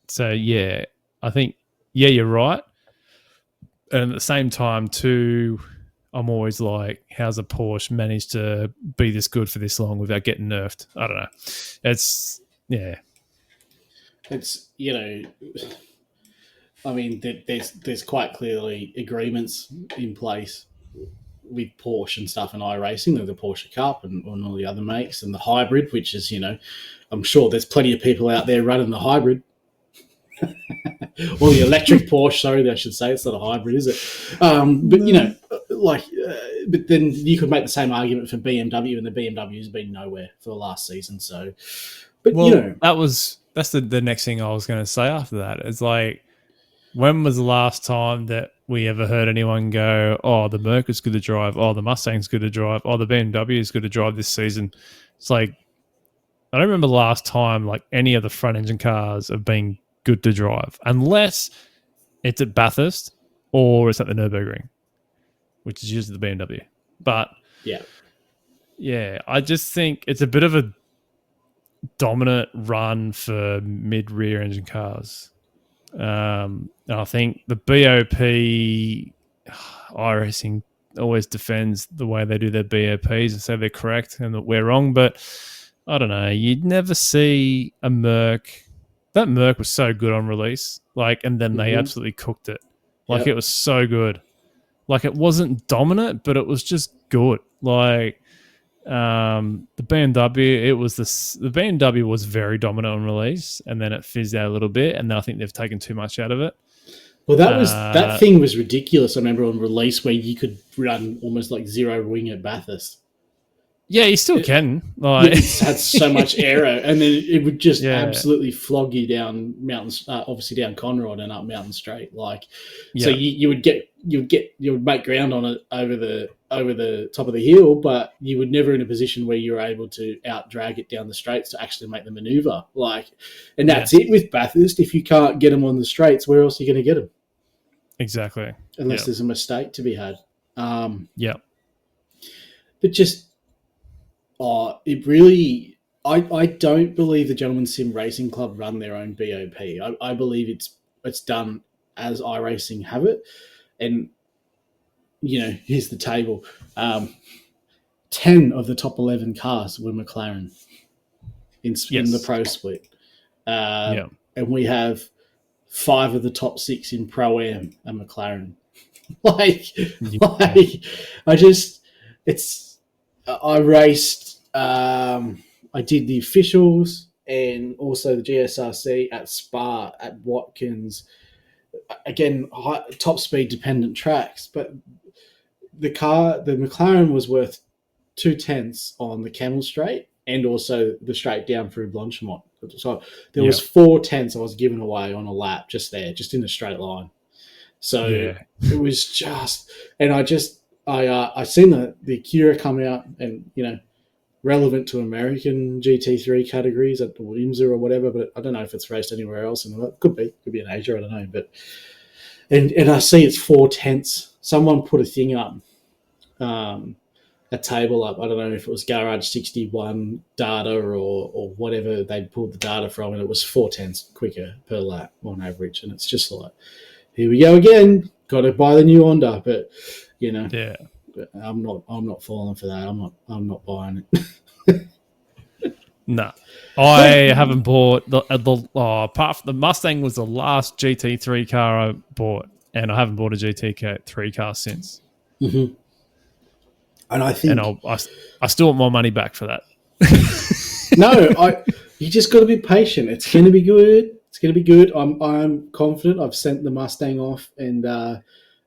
So yeah, I think, you're right. And at the same time too, I'm always like, how's a Porsche managed to be this good for this long without getting nerfed? I don't know. It's I mean, there's quite clearly agreements in place with Porsche and stuff and iRacing, the Porsche Cup and all the other makes, and the hybrid, which is, I'm sure there's plenty of people out there running the hybrid. Or the electric Porsche, sorry, I should say. It's not a hybrid, is it? But then you could make the same argument for BMW, and the BMW has been nowhere for the last season. So, but that's the next thing I was going to say after that. It's like, when was the last time that we ever heard anyone go, oh, the Merc is good to drive, oh, the Mustang's good to drive, oh, the BMW is good to drive this season? It's like, I don't remember the last time like any of the front engine cars have been good to drive, unless it's at Bathurst or it's at the Nürburgring, which is usually the BMW. But yeah, I just think it's a bit of a dominant run for mid-rear engine cars. And I think the BOP iRacing always defends the way they do their BOPs and say they're correct and that we're wrong, but I don't know. You'd never see a Merc. That Merc was so good on release, and then they absolutely cooked it. It was so good. It wasn't dominant, but it was just good. The BMW, the BMW was very dominant on release, and then it fizzed out a little bit, and then I think they've taken too much out of it. Well, that thing was ridiculous. I remember on release where you could run almost like zero wing at Bathurst. Yeah, you still can. It had so much aero, and then it would just absolutely flog you down mountains, obviously down Conrod and up Mountain Straight. So you would make ground on it over the top of the hill, but you were never in a position where you were able to out drag it down the straights to actually make the maneuver. And that's it with Bathurst. If you can't get them on the straights, where else are you going to get them? Exactly. Unless there's a mistake to be had. But just. It really. I don't believe the Gentleman Sim Racing Club run their own BOP. I believe it's done as iRacing have it, and here's the table. 10 of the top 11 cars were McLaren in the pro split, and we have 5 of the top 6 in Pro Am are McLaren. I raced. I did the officials and also the GSRC at Spa, at Watkins. Again, top speed dependent tracks, but the McLaren was worth 2/10 on the Camel Straight and also the straight down through Blanchimont. So there was 4/10 I was giving away on a lap just there, just in a straight line. So it was just, and I seen the Acura come out and relevant to American GT3 categories at the IMSA or whatever, but I don't know if it's raced anywhere else. And it could be in Asia, I don't know. But and I see it's 4/10. Someone put a thing up, a table up. I don't know if it was Garage 61 data or whatever they pulled the data from, and it was 4/10 quicker per lap on average. And it's just like, here we go again. Got to buy the new Honda, but I'm not falling for that. I'm not buying it. No, I haven't bought apart from the Mustang was the last GT3 car I bought, and I haven't bought a GT3 car since. Mm-hmm. And I think, I still want my money back for that. No, you just got to be patient. It's going to be good. It's going to be good. I'm confident. I've sent the Mustang off, and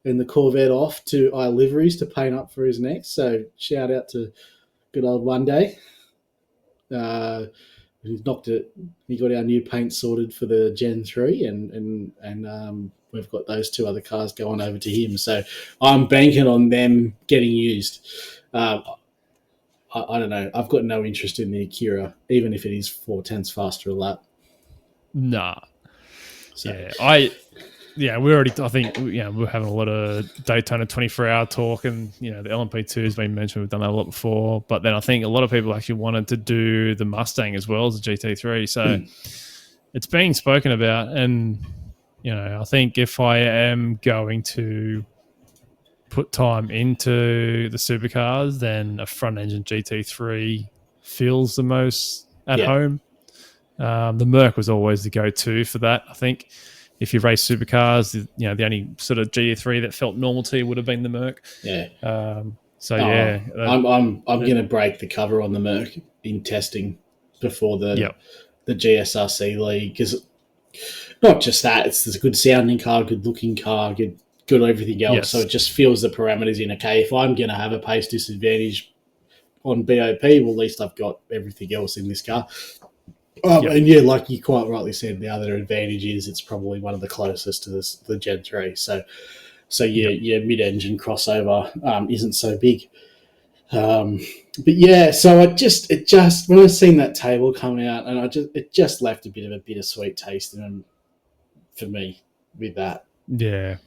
and the Corvette off to iLiveries to paint up for his next. So shout out to good old One Day. He knocked it. He got our new paint sorted for the Gen 3, and we've got those two other cars going over to him. So I'm banking on them getting used. I don't know. I've got no interest in the Akira, even if it is 4/10 faster a lap. Nah. So, I think we're having a lot of Daytona 24-hour talk, and the LMP2 has been mentioned. We've done that a lot before, but then I think a lot of people actually wanted to do the Mustang as well as the GT3. So it's being spoken about, and I think if I am going to put time into the supercars, then a front-engine GT3 feels the most at home. The Merc was always the go-to for that. I think if you race supercars, the only sort of GT3 that felt normal to you would have been the Merc. Yeah. I'm going to break the cover on the Merc in testing before the GSRC league, because not just that, it's a good sounding car, good looking car, good everything else. Yes. So it just feels the parameters in. Okay, if I'm going to have a pace disadvantage on BOP, well, at least I've got everything else in this car. And like you quite rightly said, the other advantage is it's probably one of the closest to the Gen 3. So your mid-engine crossover isn't so big. So it just when I seen that table come out, and it just left a bit of a bittersweet taste in them for me with that. Yeah.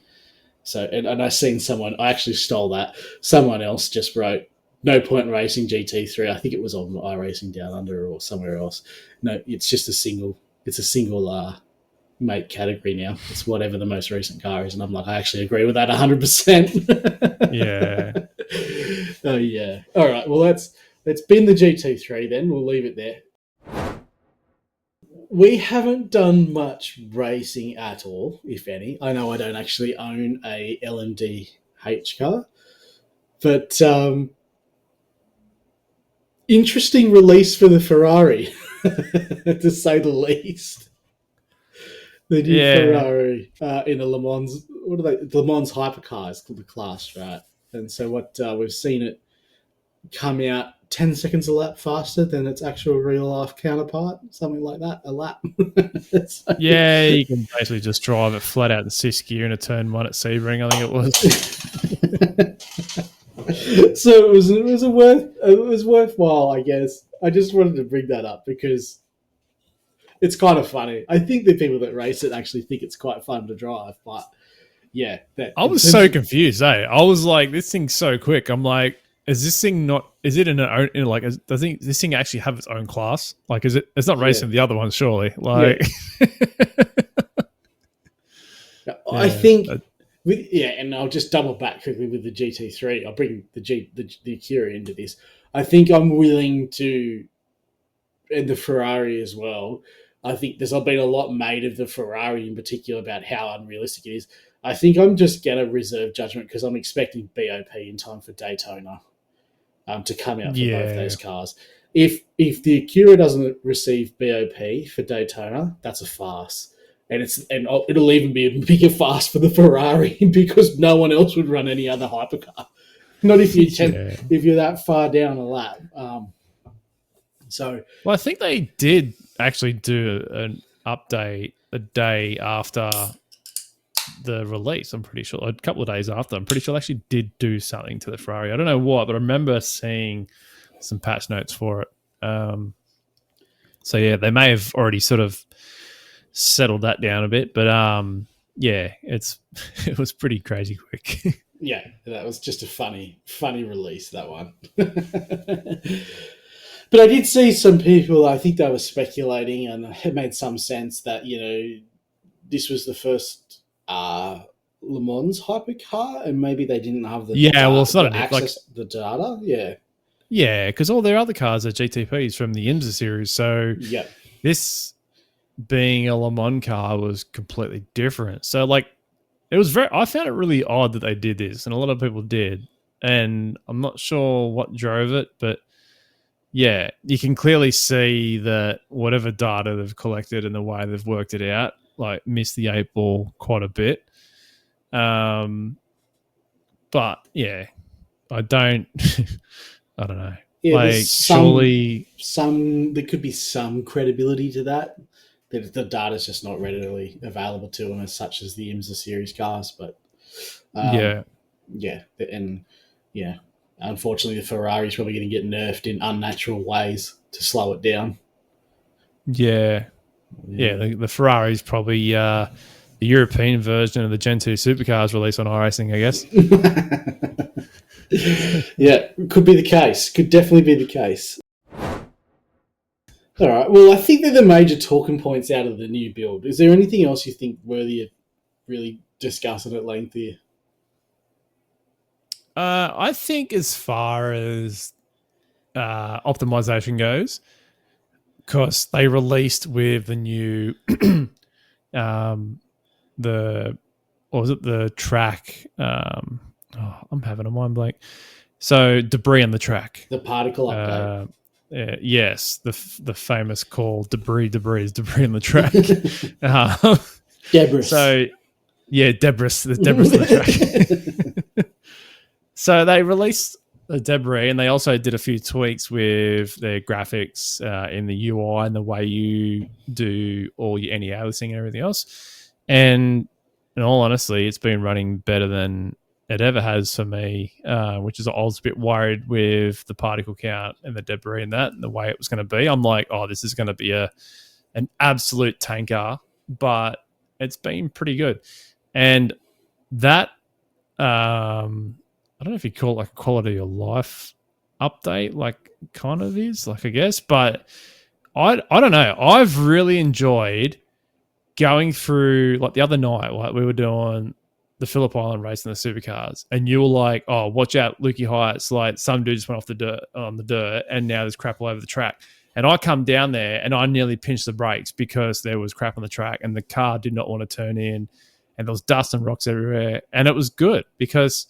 So and I seen I actually stole that. Someone else just wrote, "No point in racing GT3." I think it was on iRacing Down Under or somewhere else. No, it's just a single. It's a single make category now. It's whatever the most recent car is, and I'm like, I actually agree with that 100%. Yeah. Oh yeah. All right. Well, let's bin the GT3 then. We'll leave it there. We haven't done much racing at all, if any. I know I don't actually own a LMD H car, but interesting release for the Ferrari, to say the least. The new Ferrari in a Le Mans, what are they? The Le Mans hypercar is called the class, right? And so we've seen it come out 10 seconds a lap faster than its actual real life counterpart, something like that, a lap. So, you can basically just drive it flat out in 6th gear in a turn 1 at Sebring, I think it was. So it was worthwhile, I guess. I just wanted to bring that up because it's kind of funny. I think the people that race it actually think it's quite fun to drive, but yeah. I was so confused, I was like, this thing's so quick. I'm like, is this thing is it does this thing actually have its own class? Like, it's not racing the other ones, surely? Like, I think, and I'll just double back quickly with the GT3. I'll bring the Akira into this. I think I'm willing to, and the Ferrari as well. I think there's been a lot made of the Ferrari in particular about how unrealistic it is. I think I'm just going to reserve judgment because I'm expecting BOP in time for Daytona to come out for both those cars. If the Akira doesn't receive BOP for Daytona, that's a farce. And it'll even be a bigger farce for the Ferrari because no one else would run any other hypercar. Not if you're that far down a lap. Well, I think they did actually do an update a day after the release. I'm pretty sure a couple of days after. I'm pretty sure they actually did do something to the Ferrari. I don't know what, but I remember seeing some patch notes for it. They may have already sort of settled that down a bit, but it was pretty crazy quick. Yeah, that was just a funny release, that one. But I did see some people, I think they were speculating, and it made some sense that, this was the first Le Mans hypercar, and maybe they didn't have the it's not the data. Yeah. Yeah, because all their other cars are GTPs from the IMSA series. So this being a Le Mans car was completely different. So it was I found it really odd that they did this, and a lot of people did. And I'm not sure what drove it, but yeah, you can clearly see that whatever data they've collected and the way they've worked it out, missed the 8 ball quite a bit. but yeah, I don't. I don't know. Yeah, like there's surely, there could be some credibility to that. The data's just not readily available to them as such as the IMSA series cars, but yeah, and yeah, unfortunately, the Ferrari's probably going to get nerfed in unnatural ways to slow it down. yeah. The Ferrari's probably the European version of the Gen 2 supercars released on iRacing, I guess. Yeah, could be the case. Could definitely be the case. All right. Well, I think they're the major talking points out of the new build. Is there anything else you think worthy of really discussing at length here? I think as far as optimization goes, because they released with the new the what was it, the track, I'm having a mind blank, so debris on the track, The particle update. yes, the famous call, debris on the track. Debris. So yeah, debris on the track. So they released the debris, and they also did a few tweaks with their graphics in the UI and the way you do all your aliasing and everything else. And in all honesty, it's been running better than it ever has for me, which is I was a bit worried with the particle count and the debris and that, and the way it was going to be. I'm like, oh, this is going to be an absolute tanker, but it's been pretty good. And that, I don't know if you call it like a quality of life update, like kind of is, like I guess, but I don't know. I've really enjoyed going through, like the other night, like we were doing the Phillip Island race in the supercars, and you were like, oh, watch out, Lukey Heights, like some dude just went off on the dirt and now there's crap all over the track. And I come down there and I nearly pinched the brakes because there was crap on the track and the car did not want to turn in and there was dust and rocks everywhere. And it was good because,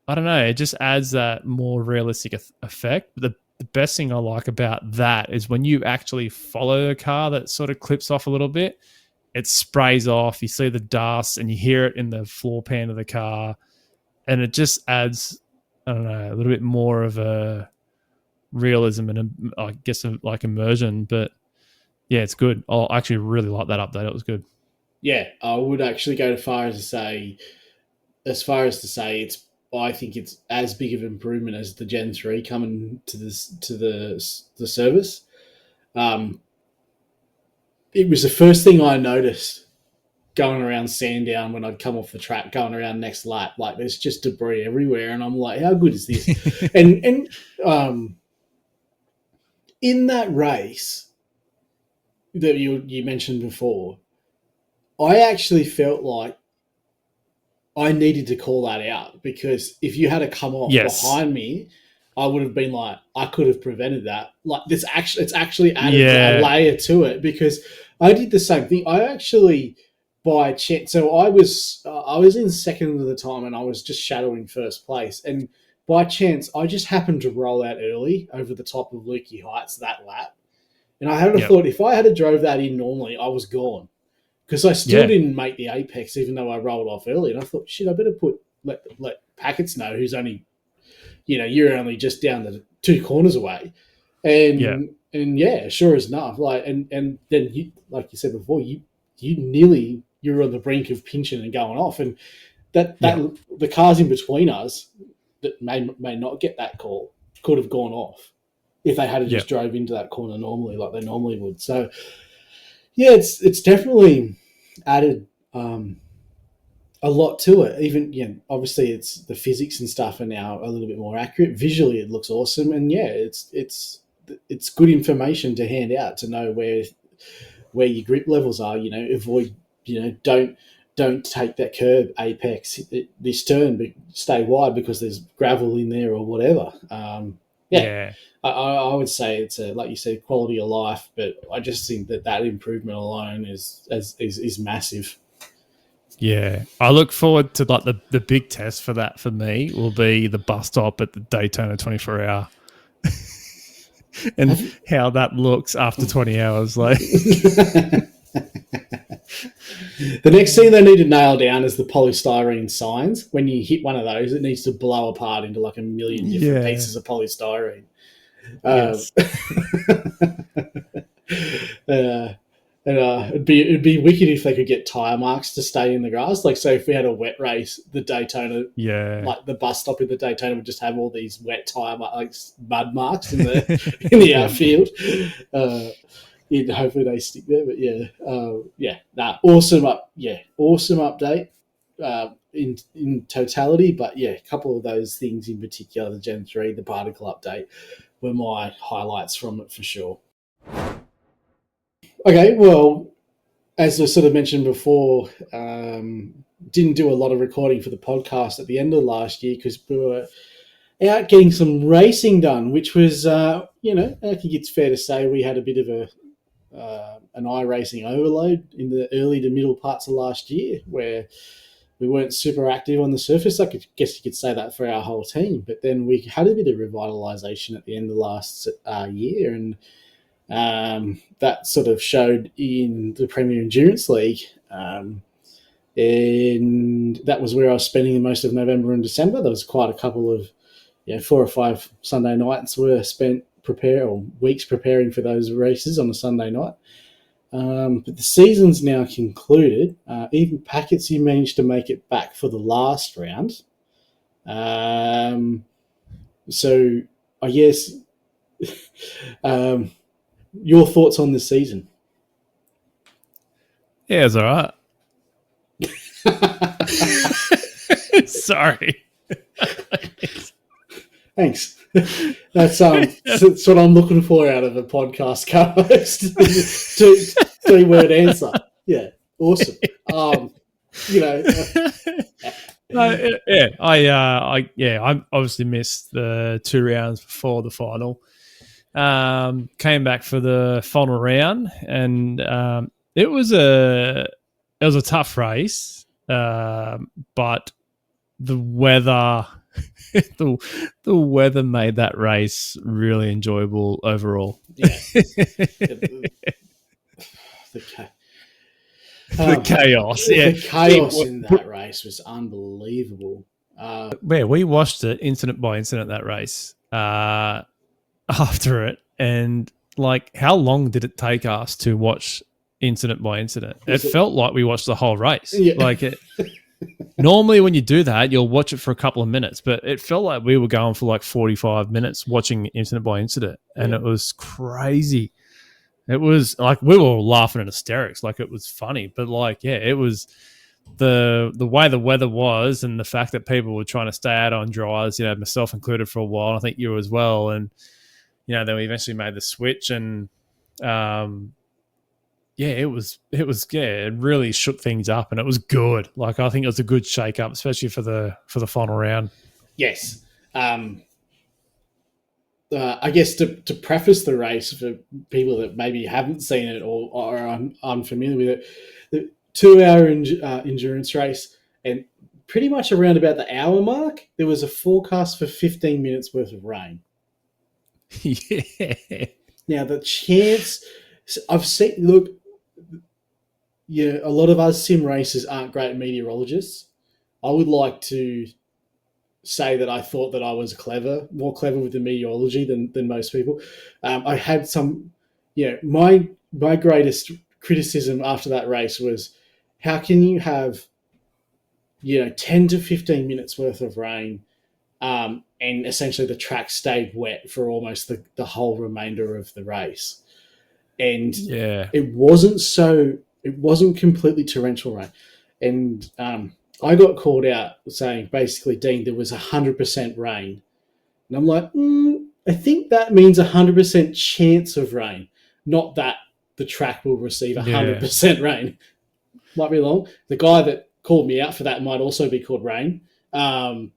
I don't know, it just adds that more realistic effect. The best thing I like about that is when you actually follow a car that sort of clips off a little bit, it sprays off, you see the dust and you hear it in the floor pan of the car, and it just adds, I don't know, a little bit more of a realism and I guess like immersion. But yeah, it's good. I actually really like that update. It was good. Yeah, I would actually go as far as to say I think it's as big of an improvement as the Gen 3 coming to the service. It was the first thing I noticed going around Sandown when I'd come off the track, going around next lap. Like there's just debris everywhere, and I'm like, how good is this? and in that race that you mentioned before, I actually felt like I needed to call that out, because if you had to come off behind me, I would have been like, I could have prevented that. Like it's actually added a layer to it, because I did the same thing. I actually, by chance, so I was in second at the time and I was just shadowing first place, and by chance I just happened to roll out early over the top of Lukey Heights that lap, and I had a thought, if I had drove that in normally, I was gone. Because I still didn't make the apex, even though I rolled off early. And I thought, shit, I better let Packets know, who's only, you're only just down the two corners away. And sure as enough, and then you, like you said before, you're on the brink of pinching and going off, and that the cars in between us that may not get that call could have gone off if they had just drove into that corner normally, like they normally would. So. Yeah, it's definitely added a lot to it. Even obviously, it's the physics and stuff are now a little bit more accurate. Visually, it looks awesome, and it's good information to hand out to know where your grip levels are. Avoid don't take that curb apex this turn, but stay wide because there's gravel in there or whatever. I would say it's like you said, quality of life, but I just think that improvement alone is massive. Yeah, I look forward to like the big test for that. For me, will be the bus stop at the Daytona 24-hour, and how that looks after 20 hours. Like, The next thing they need to nail down is the polystyrene signs. When you hit one of those, it needs to blow apart into like a million different pieces of polystyrene. Yes. It'd be wicked if they could get tire marks to stay in the grass. Like, so if we had a wet race, the Daytona, like the bus stop in the Daytona would just have all these wet tire like mud marks in the outfield. Hopefully they stick there. But awesome update in totality. But yeah, a couple of those things in particular, the Gen 3, the particle update, were my highlights from it for sure. Okay, well, as I sort of mentioned before, didn't do a lot of recording for the podcast at the end of last year because we were out getting some racing done, which was, I think it's fair to say we had a bit of an iRacing overload in the early to middle parts of last year where we weren't super active on the surface. I guess you could say that for our whole team, but then we had a bit of revitalisation at the end of last year, and that sort of showed in the Premier Endurance League. And that was where I was spending most of November and December. There was quite a couple of, 4 or 5 Sunday nights were spent weeks preparing for those races on a Sunday night. But the season's now concluded. Even Packets, you managed to make it back for the last round. So I guess your thoughts on this season? Yeah, it's all right. Sorry. Thanks. That's what I'm looking for out of a podcast co-host. 3-word answer. Yeah, awesome. I obviously missed the 2 rounds before the final. Came back for the final round, and it was a tough race, but the weather the weather made that race really enjoyable overall. Yeah. The chaos. The chaos in that race was unbelievable. We watched it incident by incident, that race, after it. And like, how long did it take us to watch incident by incident? It felt like we watched the whole race. Yeah. Like normally when you do that, you'll watch it for a couple of minutes, but it felt like we were going for like 45 minutes watching incident by incident. And it was crazy. It was like we were laughing in hysterics, like it was funny. But like, yeah, it was the way the weather was and the fact that people were trying to stay out on dries, myself included for a while. I think you as well. And, then we eventually made the switch, and it really shook things up, and it was good. Like, I think it was a good shake up, especially for the final round. Yes. I guess to preface the race for people that maybe haven't seen it or are unfamiliar with it, the 2-hour endurance race, and pretty much around about the hour mark, there was a forecast for 15 minutes worth of rain. Yeah. Now, the chance I've seen, look, a lot of us sim racers aren't great meteorologists. I would like to say that I thought that I was more clever with the meteorology than most people. I had some, my greatest criticism after that race was, how can you have, 10 to 15 minutes worth of rain, and essentially the track stayed wet for almost the whole remainder of the race. And it wasn't completely torrential rain. And I got called out saying, basically, Dean, there was 100% rain. And I'm like, I think that means 100% chance of rain, not that the track will receive 100% rain. Might be wrong. The guy that called me out for that might also be called Rain. And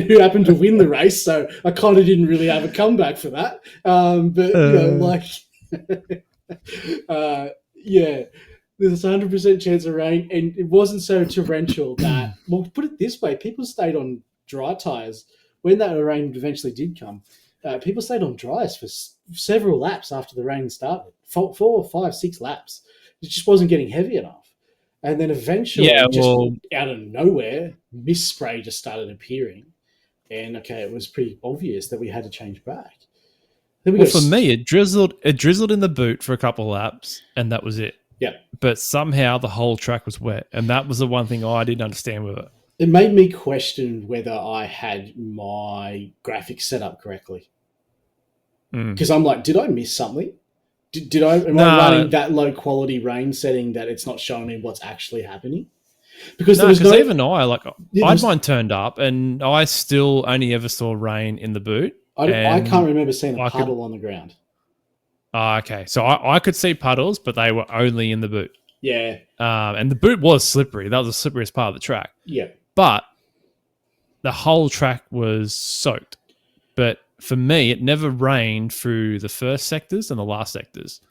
who happened to win the race, so I kind of didn't really have a comeback for that. There's a 100% chance of rain, and it wasn't so torrential that, well, put it this way, people stayed on dry tyres when that rain eventually did come. people stayed on dries for several laps after the rain started. 4, 5, 6 laps. It just wasn't getting heavy enough. And then eventually, just out of nowhere, mist spray just started appearing. And okay, it was pretty obvious that we had to change back. For me, it drizzled in the boot for a couple of laps, and that was it. Yeah. But somehow the whole track was wet, and that was the one thing I didn't understand with it. It made me question whether I had my graphics set up correctly. Because I'm like, did I miss something? Am I running that low quality rain setting that it's not showing me what's actually happening? Because even I had mine turned up, and I still only ever saw rain in the boot. I can't remember seeing a puddle on the ground. Okay, so I could see puddles, but they were only in the boot. Yeah. And the boot was slippery. That was the slipperiest part of the track. Yeah. But the whole track was soaked. But for me, it never rained through the first sectors and the last sectors.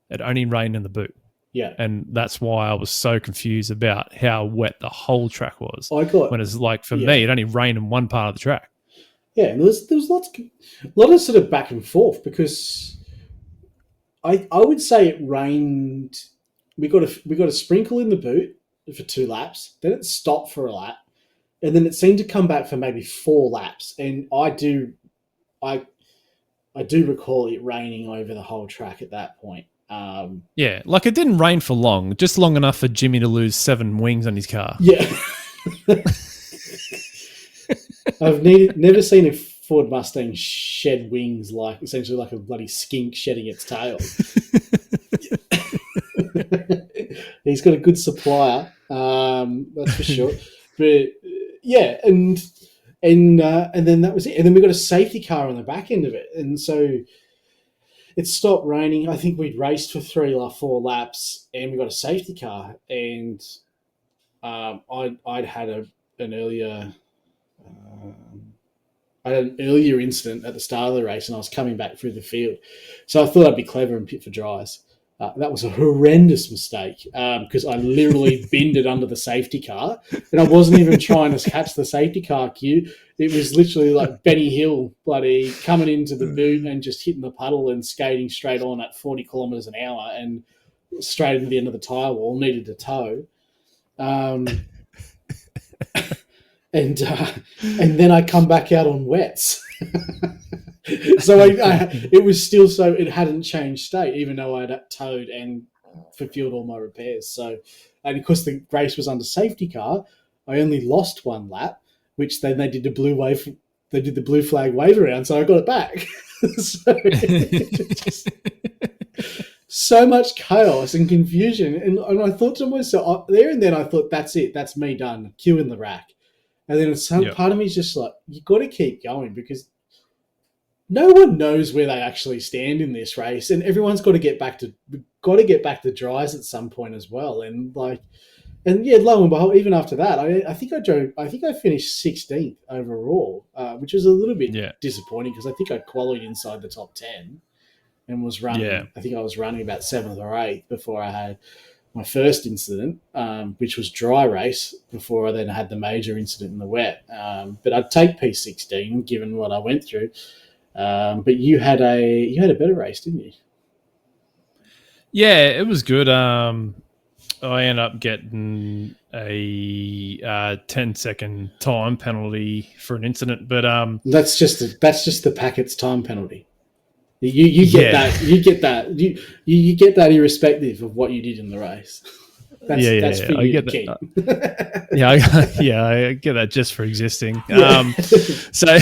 It only rained in the boot. Yeah. And that's why I was so confused about how wet the whole track was. When it's like, for me, it only rained in one part of the track. Yeah, and there was a lot of sort of back and forth because I would say it rained. We got a sprinkle in the boot for 2 laps. Then it stopped for a lap, and then it seemed to come back for maybe 4 laps. And I do recall it raining over the whole track at that point. Yeah, like it didn't rain for long, just long enough for Jimmy to lose 7 wings on his car. Yeah. I've never seen a Ford Mustang shed wings essentially like a bloody skink shedding its tail. He's got a good supplier, that's for sure. But yeah, and then that was it. And then we got a safety car on the back end of it, and so it stopped raining. I think we'd raced for 3 or 4 laps, and we got a safety car. And I'd had an earlier incident at the start of the race, and I was coming back through the field. So I thought I'd be clever and pit for dries. That was a horrendous mistake because I literally binned it under the safety car, and I wasn't even trying to catch the safety car cue. It was literally like Benny Hill bloody coming into the boot and just hitting the puddle and skating straight on at 40 kilometres an hour and straight into the end of the tyre wall, needed a tow. And then I come back out on wets. So it was still it hadn't changed state, even though I'd towed and fulfilled all my repairs. So, and because the race was under safety car, I only lost 1 lap, which then they did the blue flag wave around, so I got it back. So much chaos and confusion, and I thought to myself there and then, I thought, that's it, that's me done, queue in the rack. And then part of me is just like, you got to keep going because no one knows where they actually stand in this race, and everyone's got to get back to dries at some point as well. And lo and behold, even after that, I think I finished 16th overall, which was a little bit disappointing because I think I qualified inside the top 10 and was running. Yeah. I think I was running about 7th or 8th before I had my first incident, which was dry race, before I then had the major incident in the wet. But I'd take P16 given what I went through. But you had a better race, didn't you? Yeah, it was good. I ended up getting a 10-second time penalty for an incident, but that's just the packet's time penalty. You get that. You get that. You get that irrespective of what you did in the race. That's for you to keep. I get that just for existing. So I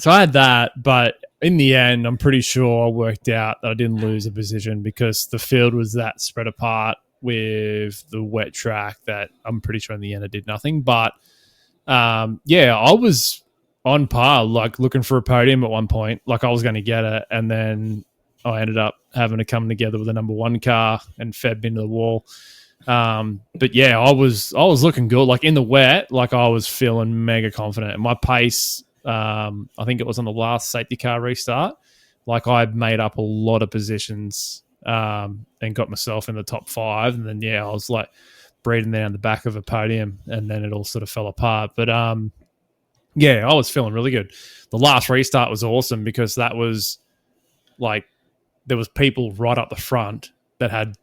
had that, but in the end, I'm pretty sure I worked out that I didn't lose a position because the field was that spread apart with the wet track that I'm pretty sure in the end I did nothing. But I was on par, like looking for a podium at one point, like I was going to get it, and then I ended up having to come together with a number 1 car and fed into the wall. But yeah, I was looking good. Like in the wet, like I was feeling mega confident. And my pace, I think it was on the last safety car restart. Like I made up a lot of positions and got myself in the top 5. And then I was like breathing down the back of a podium, and then it all sort of fell apart. But Yeah, I was feeling really good. The last restart was awesome because that was like there was people right up the front that had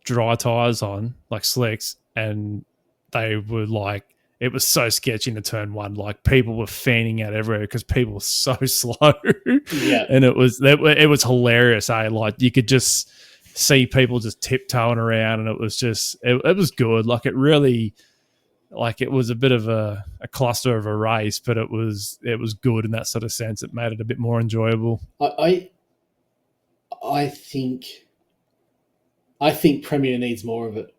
dry tires on, like slicks, and they were like, it was so sketchy in the turn one. Like people were fanning out everywhere because people were so slow. Yeah. And it was hilarious. Like you could just see people just tiptoeing around, and it was just it was good. Like it really, like it was a bit of a cluster of a race, but it was good in that sort of sense. It made it a bit more enjoyable. I think Premier needs more of it.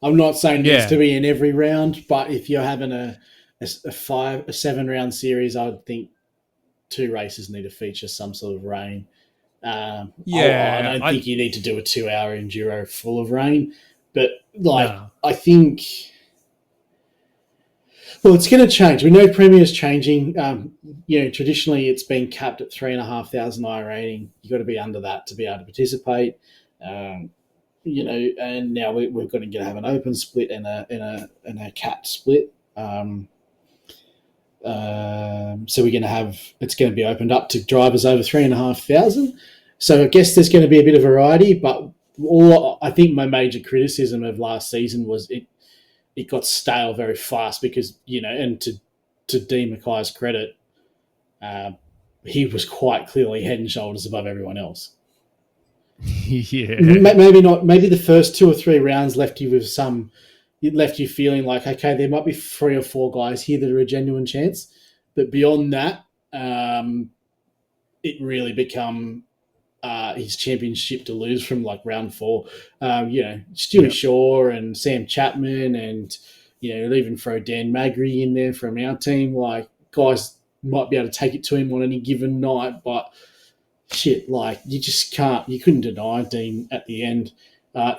I'm not saying it needs to be in every round, but if you're having a 7 round series, I would think 2 races need to feature some sort of rain. I don't think you need to do a 2 hour enduro full of rain, but I think, well, it's going to change. We know Premier's changing. Traditionally it's been capped at 3,500 I rating. You've got to be under that to be able to participate. And now we're going to have an open split and a capped split. So we're going to have, it's going to be opened up to drivers over 3,500. So I guess there's going to be a bit of variety, but I think my major criticism of last season was it got stale very fast because, and to Dean Mackay's credit, he was quite clearly head and shoulders above everyone else. Yeah. Maybe not. Maybe the first 2 or 3 rounds left you feeling like, okay, there might be 3 or 4 guys here that are a genuine chance. But beyond that, it really become his championship to lose from like round 4. Stewie Shaw and Sam Chapman, and even throw Dan Magri in there from our team. Like, guys might be able to take it to him on any given night, but shit, like you just can't. You couldn't deny Dean at the end.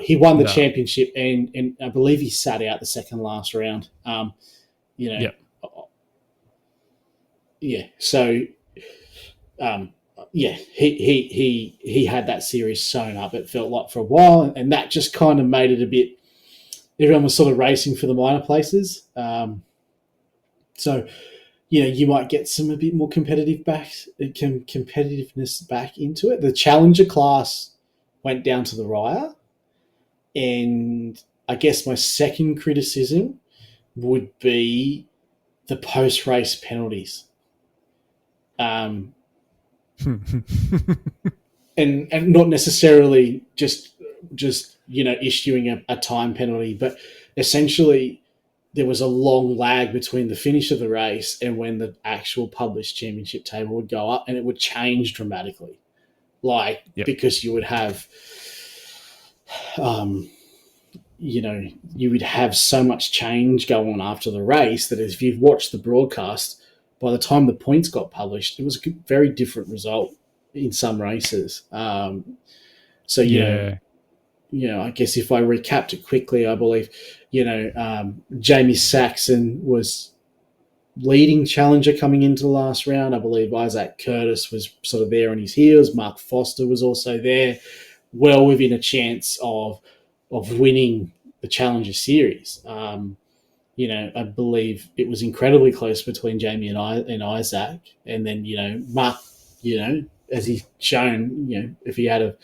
He won the championship, and I believe he sat out the second last round. So. He had that series sewn up, it felt like, for a while, and that just kind of made it a bit, everyone was sort of racing for the minor places. You might get a bit more competitiveness back into it. The Challenger class went down to the wire, and I guess my second criticism would be the post-race penalties. And not necessarily just issuing a time penalty, but essentially there was a long lag between the finish of the race and when the actual published championship table would go up, and it would change dramatically. Because you would have, you would have so much change go on after the race that if you've watched the broadcast, by the time the points got published, it was a very different result in some races. I guess if I recapped it quickly, I believe, Jamie Saxon was leading challenger coming into the last round. I believe Isaac Curtis was sort of there on his heels. Mark Foster was also there, well within a chance of winning the Challenger series. I believe it was incredibly close between Jamie and Isaac, and then Mark, as he's shown, if he had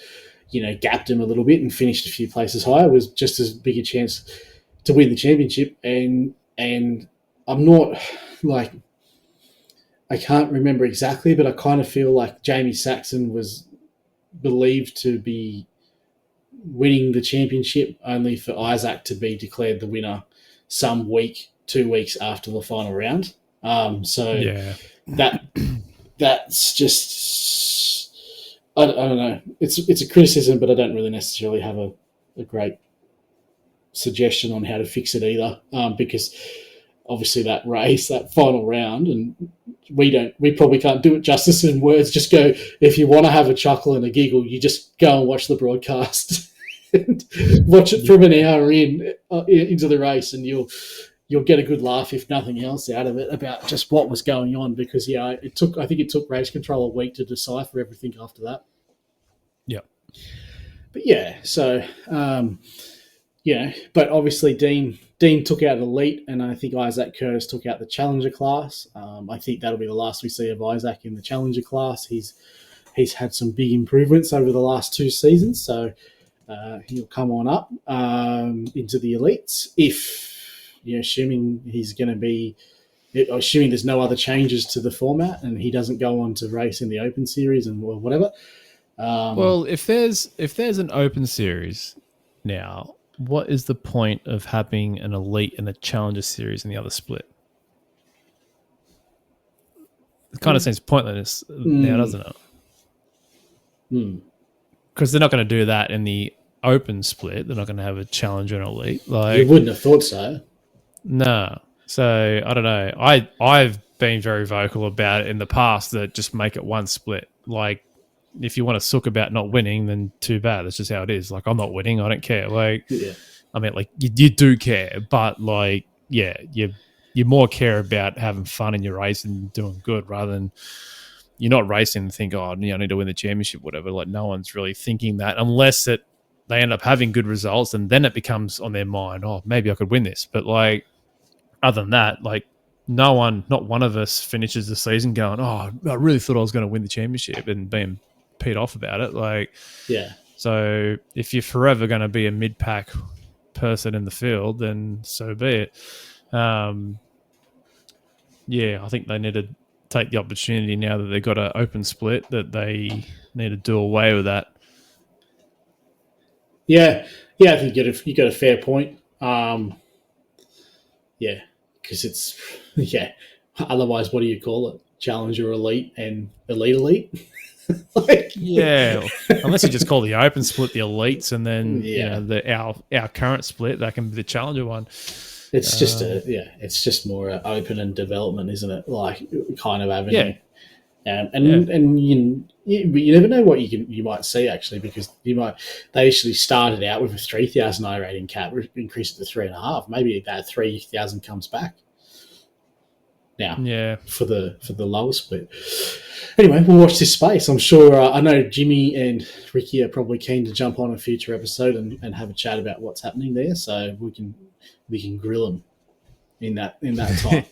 gapped him a little bit and finished a few places higher, was just as big a chance to win the championship. And I'm not I can't remember exactly, but I kind of feel like Jamie Saxon was believed to be winning the championship, only for Isaac to be declared the winner some 2 weeks after the final round. That's just, I don't know. It's a criticism, but I don't really necessarily have a great suggestion on how to fix it either, because obviously that race, that final round, and we probably can't do it justice in words. Just go, if you want to have a chuckle and a giggle, you just go and watch the broadcast and watch it from an hour into the race, and you'll get a good laugh, if nothing else, out of it about just what was going on. Because I think it took race control a week to decipher everything after that. Yeah. But yeah, so but obviously Dean Dean took out Elite, and I think Isaac Curtis took out the Challenger class. I think that'll be the last we see of Isaac in the Challenger class. He's had some big improvements over the last 2 seasons, so he'll come on up into the Elites. Assuming he's going to be, assuming there's no other changes to the format, and he doesn't go on to race in the Open Series and whatever. Well, if there's an Open Series now, what is the point of having an Elite and a Challenger Series in the other split? It kind of seems pointless now, doesn't it? Because they're not going to do that in the Open split. They're not going to have a Challenger and Elite. You wouldn't have thought so. No. So, I don't know. I've been very vocal about it in the past that just make it one split. Like, if you want to sook about not winning, then too bad. That's just how it is. Like, I'm not winning. I don't care. Like, I mean, like, you do care, but, like, yeah, you more care about having fun in your race and doing good rather than you're not racing and think, I need to win the championship, whatever. Like, no one's really thinking that unless they end up having good results, and then it becomes on their mind, maybe I could win this. But, like, other than that, like, not one of us finishes the season going, I really thought I was going to win the championship and being peed off about it. Like, yeah. So if you're forever going to be a mid-pack person in the field, then so be it. I think they need to take the opportunity now that they've got an open split that they need to do away with that. Yeah, I think you got a fair point. Because it's Otherwise, what do you call it? Challenger Elite and Elite. Unless you just call the open split the Elites, and then our current split that can be the Challenger one. It's just more open and development, isn't it? Like, kind of avenue. And you never know what you might see, actually, because they actually started out with a 3,000 iRating cap, increased it to 3.5. Maybe that 3,000 comes back now. For the lower split. Anyway, we'll watch this space. I'm sure. I know Jimmy and Ricky are probably keen to jump on a future episode and have a chat about what's happening there, so we can grill them in that time.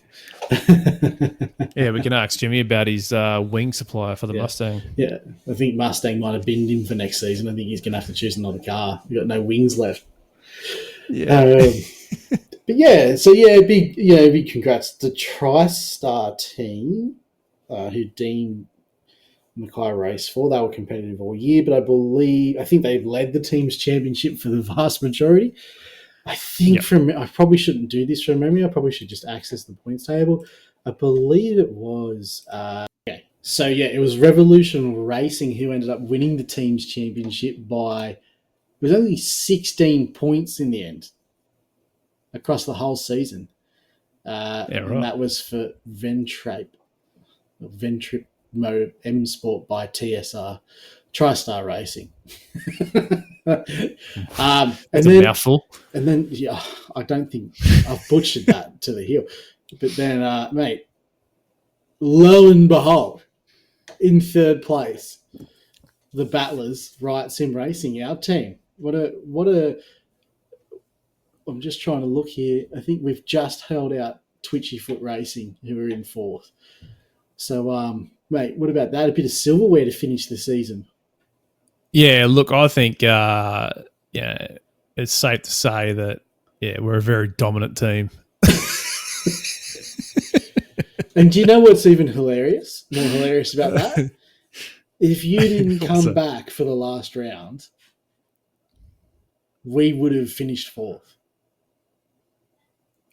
We can ask Jimmy about his wing supplier for the Mustang. Yeah, I think Mustang might have binned him for next season. I think he's going to have to choose another car. We've got no wings left. Big congrats to the TriStar team, who Dean Mackay raced for. They were competitive all year, but I think they've led the team's championship for the vast majority. I think I probably shouldn't do this from memory. I probably should just access the points table. I believe it was it was Revolution Racing who ended up winning the team's championship by, it was only 16 points in the end across the whole season. And that was for Ventrip Mode M Sport by TSR TriStar Racing. It's a mouthful. And then, I don't think I've butchered that to the hill. But then, mate, lo and behold, in third place, the Battlers, Riot Sim Racing, our team. What a! I'm just trying to look here. I think we've just held out Twitchy Foot Racing, who are in fourth. So, mate, what about that? A bit of silverware to finish the season. Yeah, look, I think it's safe to say that we're a very dominant team. And do you know what's even hilarious? More hilarious about that? If you didn't come back for the last round, we would have finished fourth.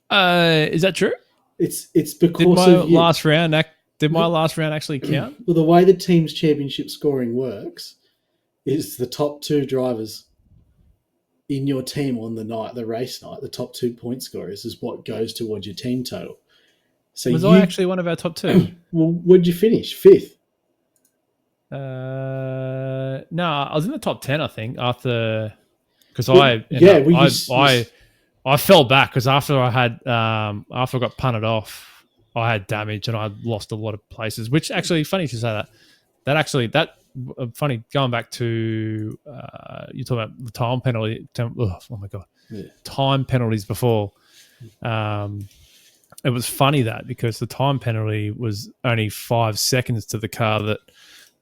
Is that true? It's because of you. Did my last round actually count? Well, the way the team's championship scoring works is the top 2 drivers in your team on the race night, the top 2 point scorers is what goes towards your team total. So I actually one of our top 2? Well, where'd you finish? 5th? No, I was in the top 10, I think, after, because I fell back because after I got punted off, I had damage and I lost a lot of places. Which actually, funny to say that. Funny, going back to you're talking about the time penalty. Oh my god, time penalties before. It was funny because the time penalty was only 5 seconds to the car that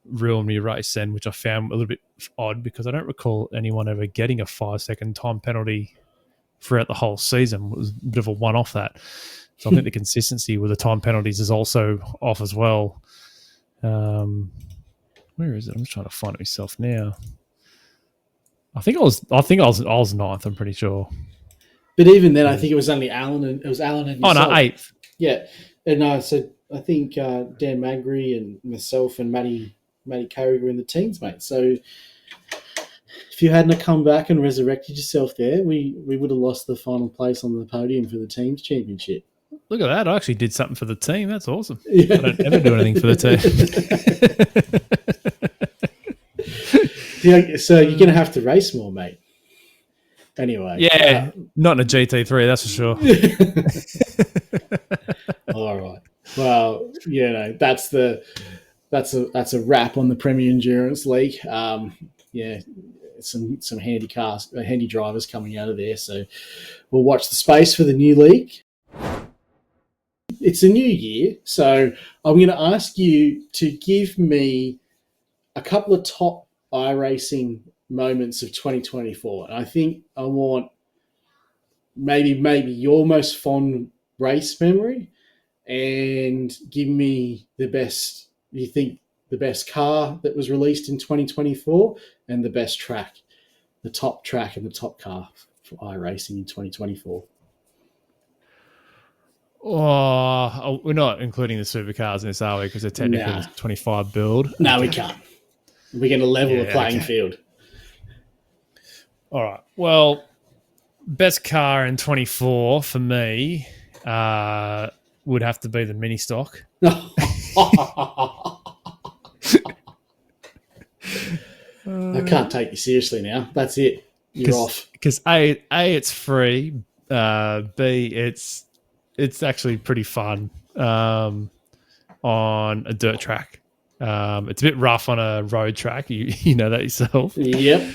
ruined me race then, which I found a little bit odd because I don't recall anyone ever getting a 5-second time penalty throughout the whole season. It was a bit of a one-off that. So I think the consistency with the time penalties is also off as well. Where is it? I'm just trying to find it myself now. I think I was ninth. I'm pretty sure. But even then, I think it was only Alan and yourself. Oh no, 8th. Yeah, and so I think Dan Magri and myself and Matty Carey were in the teams, mate. So if you hadn't come back and resurrected yourself there, we would have lost the final place on the podium for the teams championship. Look at that! I actually did something for the team. That's awesome. Yeah. I don't ever do anything for the team. So you're going to have to race more, mate. Anyway, yeah, not in a GT3, that's for sure. All right. Well, that's a wrap on the Premier Endurance League. Some handy drivers coming out of there. So we'll watch the space for the new league. It's a new year, so I'm going to ask you to give me a couple of top iRacing moments of 2024. And I think I want maybe your most fond race memory, and give me the best car that was released in 2024 and the best track, the top track and the top car for iRacing in 2024. Oh, we're not including the supercars in this, are we? Because they're technically the 25 build. No, we can't. We're going to level the playing field. All right. Well, best car in 24 for me would have to be the mini stock. I can't take you seriously now. That's it. You're off. Because A, it's free. B, it's actually pretty fun on a dirt track. It's a bit rough on a road track. You know that yourself. Yep.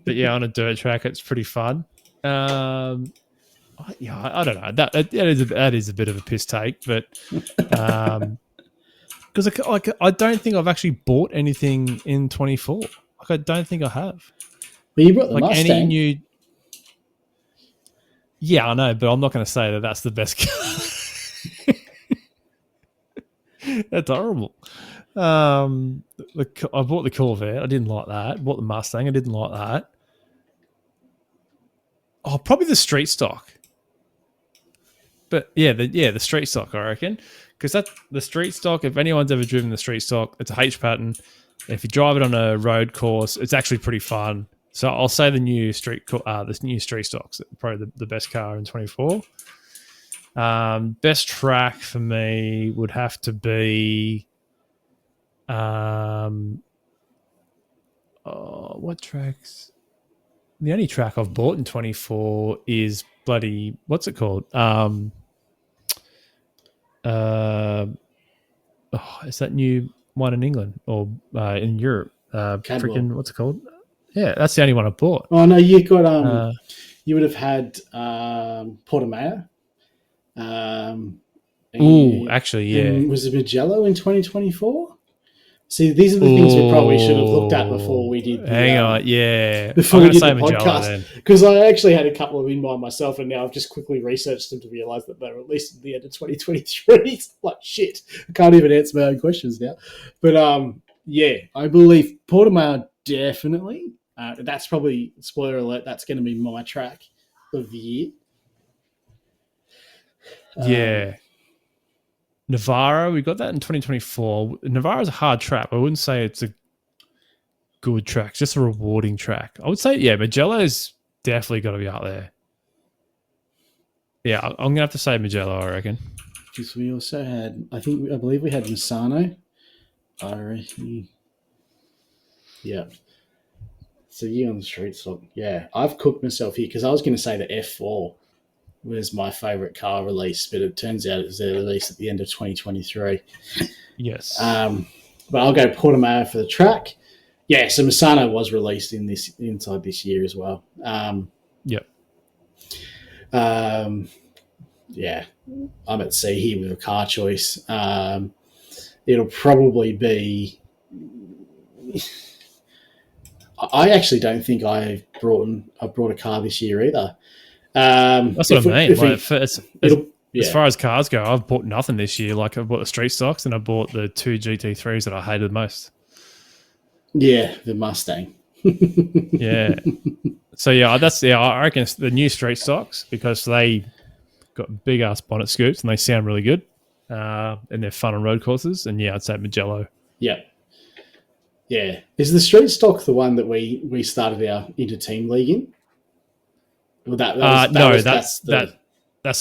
But yeah, on a dirt track, it's pretty fun. I don't know. That is a bit of a piss take, but because I don't think I've actually bought anything in 24. Like I don't think I have. But you brought the Mustang. Any new. Yeah, I know, but I'm not going to say that that's the best car. That's horrible. I bought the Corvette. I didn't like that. I bought the Mustang. I didn't like that. Oh, probably the street stock. But yeah, the street stock, I reckon. Because that's the street stock. If anyone's ever driven the street stock, it's a H pattern. If you drive it on a road course, it's actually pretty fun. So I'll say the new street stock's probably the best car in 24. Best track for me would have to be what tracks? The only track I've bought in 24 is bloody what's it called? Is that new one in England or in Europe? Freaking what's it called? Yeah, that's the only one I bought. Oh no, you got you would have had Portimao. Actually, yeah. Was it Mugello in 2024? See, these are the things we probably should have looked at before we did. Hang on, yeah. Before we did the podcast, because I actually had a couple of in mind myself, and now I've just quickly researched them to realise that they were released at the end of 2023. Like shit, I can't even answer my own questions now. But I believe Portimao definitely. That's probably, spoiler alert, that's going to be my track of the year. Yeah. Navarro, we got that in 2024. Navarro's a hard track. I wouldn't say it's a good track, it's just a rewarding track. I would say, yeah, Mugello's definitely got to be out there. Yeah, I'm going to have to say Mugello, I reckon. Because we also had, I believe we had Misano. I reckon. Yeah. So you on the street stock. Yeah, I've cooked myself here because I was going to say the F4 was my favourite car release, but it turns out it was their release at the end of 2023. Yes. But I'll go Portimao for the track. Yeah, so Misano was released inside this year as well. Yep. Yeah, I'm at sea here with a car choice. It'll probably be. I actually don't think I brought a car this year either. That's what I mean. Like, as Yeah, far as cars go, I've bought nothing this year. Like, I bought the street stocks and I bought the 2 GT3s that I hated the most. yeah, the Mustang. Yeah. So I reckon it's the new street stocks because they got big ass bonnet scoops and they sound really good, and they're fun on road courses. And yeah, I'd say Magello. Yeah, yeah. Is the street stock the one that we started our inter-team league in? Well, that's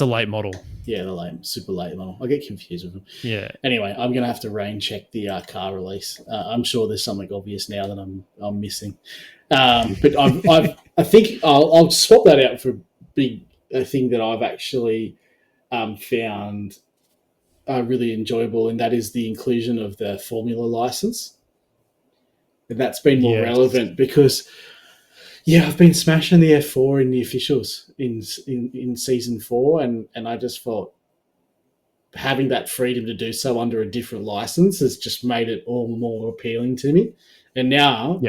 a late model. Yeah, the super late model. I get confused with them. Yeah. Anyway, I'm going to have to rain check the car release. I'm sure there's something obvious now that I'm missing. But I think I'll swap that out for a thing that I've actually found really enjoyable, and that is the inclusion of the Formula license. And that's been more relevant because, yeah, I've been smashing the F4 in the officials in season 4, and I just thought having that freedom to do so under a different license has just made it all more appealing to me. And now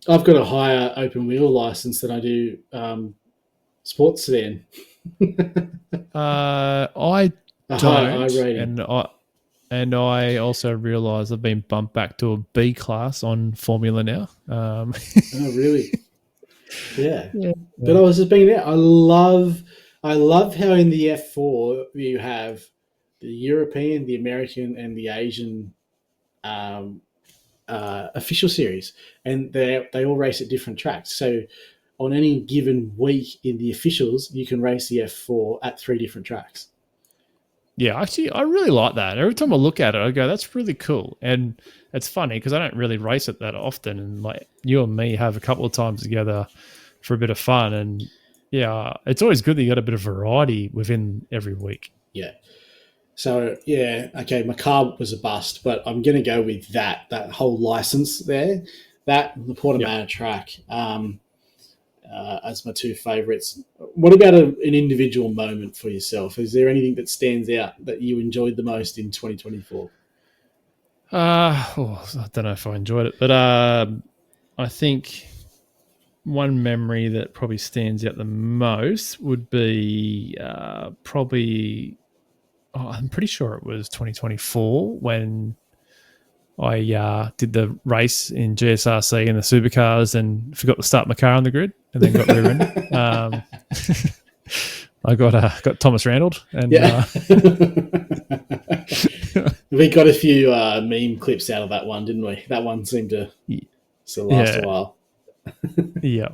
I've got a higher open wheel license than I do sports sedan. I don't, and I also realise I've been bumped back to a B class on Formula now. Oh, really? Yeah. But I was just being there. I love how in the F4 you have the European, the American, and the Asian official series, and they all race at different tracks. So on any given week in the officials, you can race the F4 at 3 different tracks. Yeah, actually, I really like that. Every time I look at it, I go, that's really cool. And it's funny because I don't really race it that often. And like you and me have a couple of times together for a bit of fun. And yeah, it's always good that you got a bit of variety within every week. Yeah. So, yeah, okay, my car was a bust, but I'm going to go with that whole license there, that the Portimao track as my 2 favourites. What about an individual moment for yourself? Is there anything that stands out that you enjoyed the most in 2024? I don't know if I enjoyed it, but I think one memory that probably stands out the most would be probably... I'm pretty sure it was 2024 when I did the race in GSRC in the supercars and forgot to start my car on the grid and then got rear-ended. I got Thomas Randall. And, we got a few meme clips out of that one, didn't we? That one seemed to last a while. Yeah.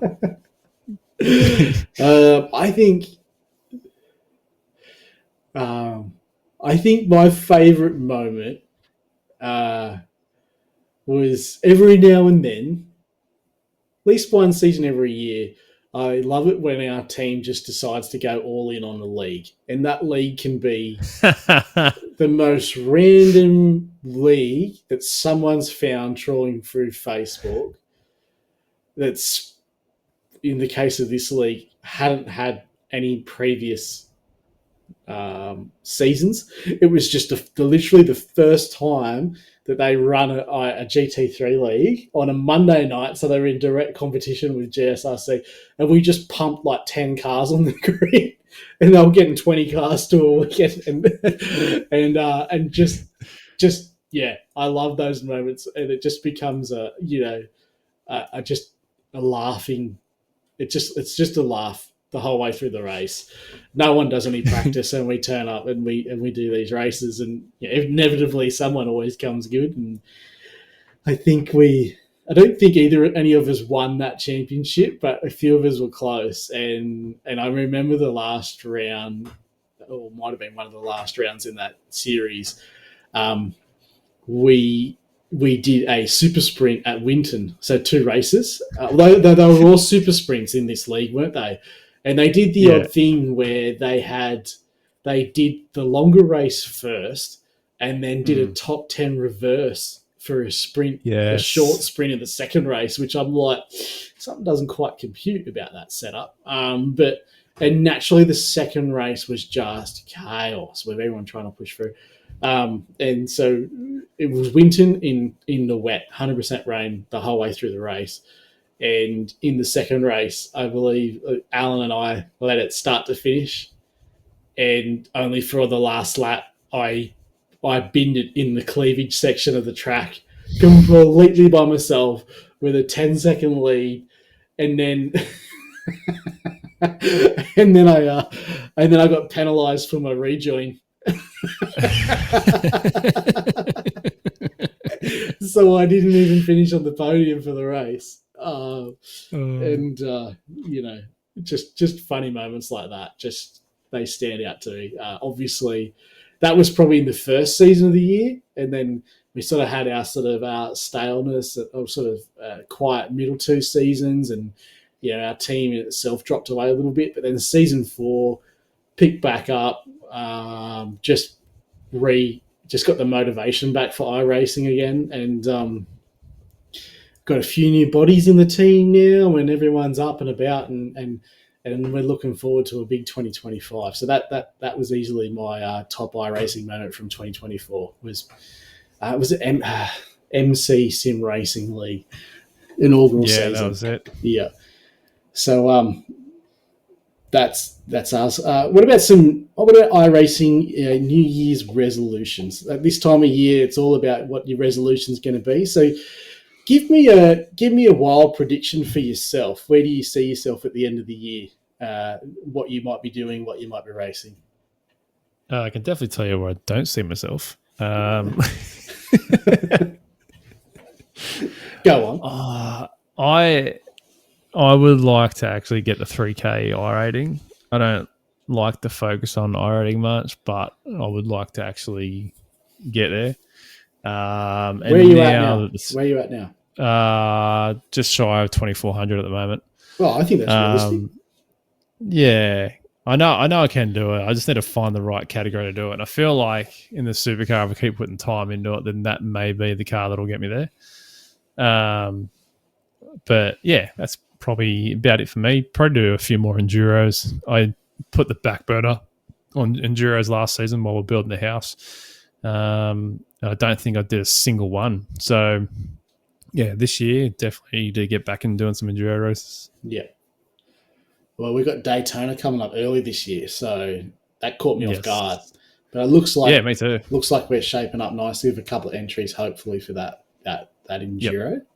I think my favourite moment was every now and then, at least one season every year, I love it when our team just decides to go all in on the league. And that league can be the most random league that someone's found trawling through Facebook that's, in the case of this league, hadn't had any previous seasons. It was just literally the first time that they run a GT3 league on a Monday night, so they were in direct competition with GSRC, and we just pumped like 10 cars on the grid, and they were getting 20 cars to a weekend, and just I love those moments, and it just becomes a laughing. It's just a laugh the whole way through the race. No one does any practice, and we turn up and we do these races, and inevitably someone always comes good. And I don't think any of us won that championship, but a few of us were close. And I remember the last round, or might have been one of the last rounds in that series. We did a super sprint at Winton, so 2 races. They were all super sprints in this league, weren't they? And they did the odd thing where they did the longer race first and then did a top 10 reverse for a sprint, a short sprint in the second race, which I'm like, something doesn't quite compute about that setup. But And naturally, the second race was just chaos with everyone trying to push through. And so it was Winton in the wet, 100% rain the whole way through the race. And in the second race, I believe Alan and I let it start to finish. And only for the last lap, I binned it in the cleavage section of the track completely by myself with a 10-second lead. And then and then I got penalised for my rejoin. So I didn't even finish on the podium for the race. Just funny moments like that. Just they stand out to me. Obviously, that was probably in the first season of the year, and then we sort of had our sort of staleness of sort of quiet middle two seasons, and our team itself dropped away a little bit. But then season 4 picked back up, just got the motivation back for iRacing again, and got a few new bodies in the team now, and everyone's up and about, and we're looking forward to a big 2025. So that was easily my top iRacing moment from 2024. Was MC Sim Racing League inaugural season. Yeah, that was it. Yeah. So that's us. What about iRacing New Year's resolutions? At this time of year, it's all about what your resolution is going to be. So give me a wild prediction for yourself. Where do you see yourself at the end of the year? What you might be doing, what you might be racing. I can definitely tell you where I don't see myself. Go on. I would like to actually get the 3K iRating. I don't like to focus on iRating much, but I would like to actually get there. Where are you at now? Just shy of 2,400 at the moment. Well, I think that's realistic. Yeah, I know I can do it. I just need to find the right category to do it. And I feel like in the supercar, if I keep putting time into it, then that may be the car that'll get me there. But yeah, that's probably about it for me. Probably do a few more enduros. I put the back burner on enduros last season while we're building the house. I don't think I did a single one. So yeah, this year definitely need to get back and doing some enduro races. Yeah. Well, we've got Daytona coming up early this year, so that caught me off guard. But it looks like me too. Looks like we're shaping up nicely with a couple of entries, hopefully for that enduro. Yep.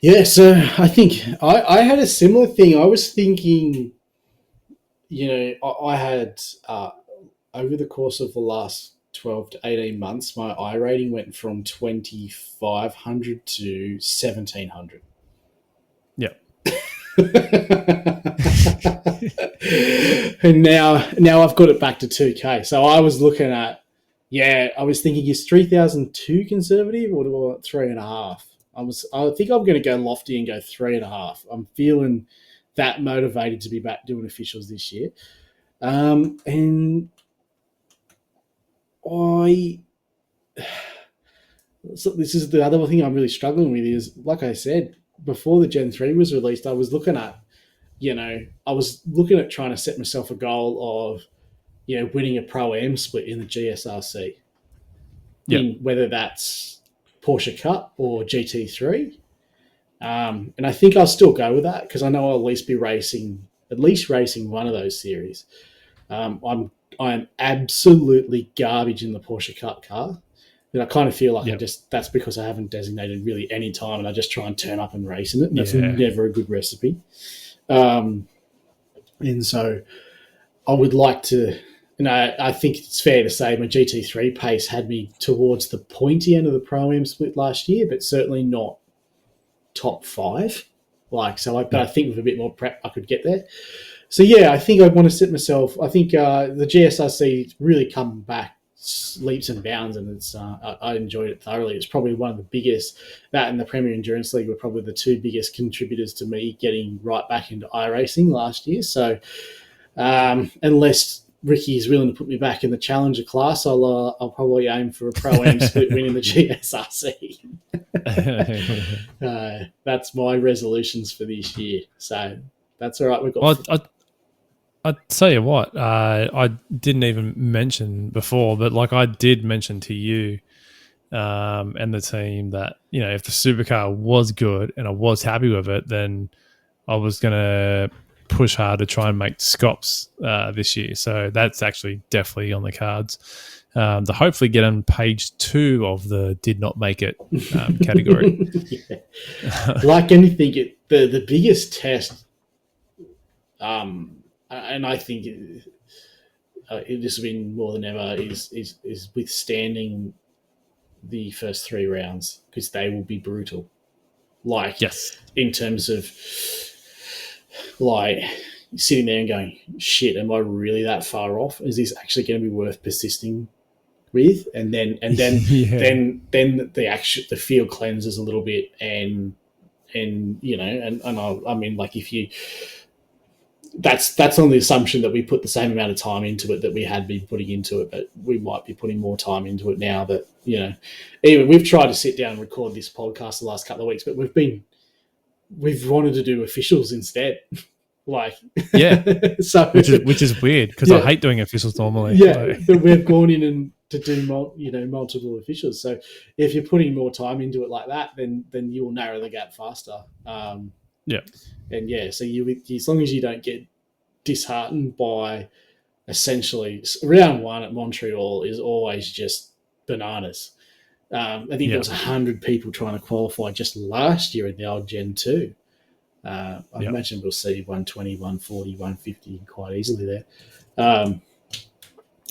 Yeah, so I think I had a similar thing. I was thinking, I had over the course of the last 12 to 18 months, my iRating went from 2,500 to 1,700. Yep. And now I've got it back to 2K. So I was looking at, I was thinking, is 3,000 too conservative, or do I want 3.5? I think I'm going to go lofty and go 3.5. I'm feeling that motivated to be back doing officials this year. And so this is the other thing I'm really struggling with is, like I said, before the Gen 3 was released, I was looking at, trying to set myself a goal of, winning a Pro-Am split in the GSRC. Yep. Whether that's Porsche Cup or GT3. And I think I'll still go with that because I know I'll at least be racing one of those series. I'm absolutely garbage in the Porsche Cup car. And I kind of feel like that's because I haven't designated really any time and I just try and turn up and race in it. And that's never a good recipe. And so I would like to, I think it's fair to say my GT3 pace had me towards the pointy end of the Pro-Am split last year, but certainly not top 5. But I think with a bit more prep, I could get there. So yeah, I think I want to set myself. I think the GSRC really come back leaps and bounds, and it's I enjoyed it thoroughly. It's probably one of the biggest. That and the Premier Endurance League were probably the 2 biggest contributors to me getting right back into iRacing last year. So unless Ricky is willing to put me back in the Challenger class, I'll probably aim for a Pro-Am split win in the GSRC. That's my resolutions for this year. So that's all right. I tell you what, I didn't even mention before, but like I did mention to you and the team that, you know, if the supercar was good and I was happy with it, then I was going to push hard to try and make Scops this year. So that's actually definitely on the cards. To hopefully get on page 2 of the did not make it category. Like anything, the biggest test, and I think it has been more than ever, is withstanding the first 3 rounds, because they will be brutal. Like, Yes. in terms of like sitting there and going, shit, am I really that far off? Is this actually going to be worth persisting with? And then then the field cleanses a little bit, and you know, and I mean, like, if you, that's on the assumption that we put the same amount of time into it that we had been putting into it, but we might be putting more time into it now that, you know, even we've tried to sit down and record this podcast the last couple of weeks, but we've wanted to do officials instead. Like, yeah, so which is weird, because I hate doing officials normally. Yeah, but we've gone in and to do multiple officials. So if you're putting more time into it like that, then you will narrow the gap faster. Yeah. And yeah, so you, as long as you don't get disheartened by, essentially round 1 at Montreal is always just bananas. I think there was 100 people trying to qualify just last year in the old Gen 2. I imagine we'll see 120, 140, 150 quite easily there.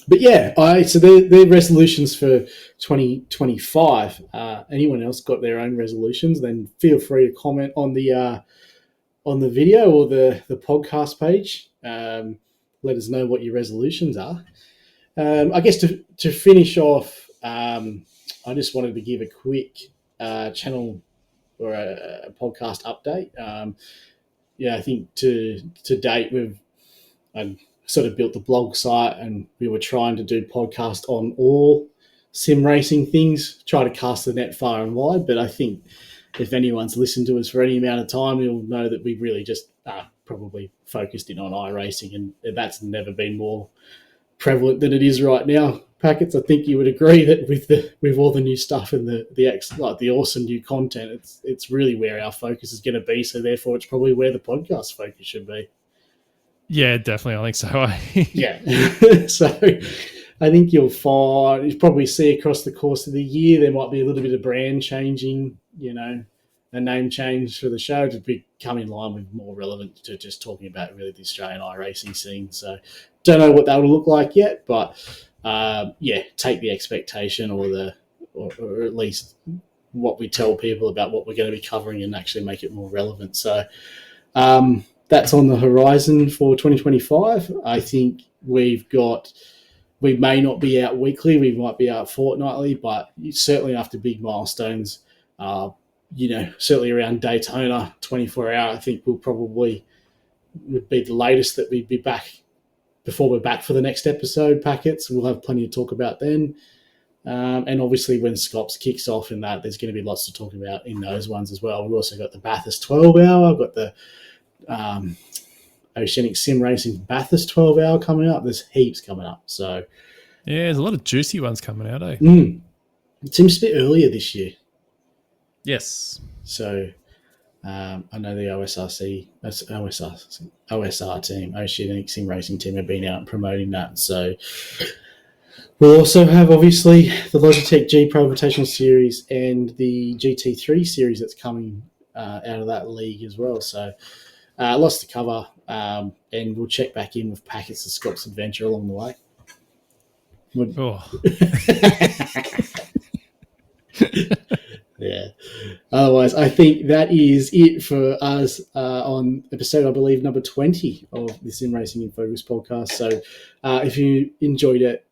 But yeah, so their resolutions for 2025. Anyone else got their own resolutions? Then feel free to comment on the video or the podcast page. Let us know what your resolutions are. I guess to finish off, I just wanted to give a quick channel or a podcast update. I think to date we've sort of built the blog site, and we were trying to do podcast on all sim racing things, try to cast the net far and wide. But I think if anyone's listened to us for any amount of time, you'll know that we really just probably focused in on iRacing, and that's never been more prevalent than it is right now. Packets, I think you would agree that with all the new stuff and the awesome new content, it's really where our focus is going to be. So therefore, it's probably where the podcast focus should be. Yeah, definitely. I think so. Yeah. So I think you'll probably see across the course of the year there might be a little bit of brand changing, a name change for the show to become in line with more relevant to just talking about really the Australian iRacing scene. So don't know what that will look like yet, but take the expectation or at least what we tell people about what we're going to be covering and actually make it more relevant. So that's on the horizon for 2025. I think we may not be out weekly, we might be out fortnightly, but certainly after big milestones, certainly around Daytona, 24 hour, I think would be the latest that we'd be back before we're back for the next episode. Packets, we'll have plenty to talk about then. And obviously when Scops kicks off in that, there's going to be lots to talk about in those ones as well. We've also got the Bathurst 12 hour, got the Oceanic Sim Racing Bathurst 12 hour coming up. There's heaps coming up. So yeah, there's a lot of juicy ones coming out, eh? It seems to be earlier this year. Yes. So I know the OSR team, Oceanic Sim Racing team, have been out promoting that. So we'll also have, obviously, the Logitech G Pro Invitational Series and the GT3 Series that's coming out of that league as well. So lots to cover, and we'll check back in with Packets of Scott's adventure along the way. Yeah. Otherwise, I think that is it for us on episode, I believe, number 20 of the Sim Racing in Focus podcast. So if you enjoyed it,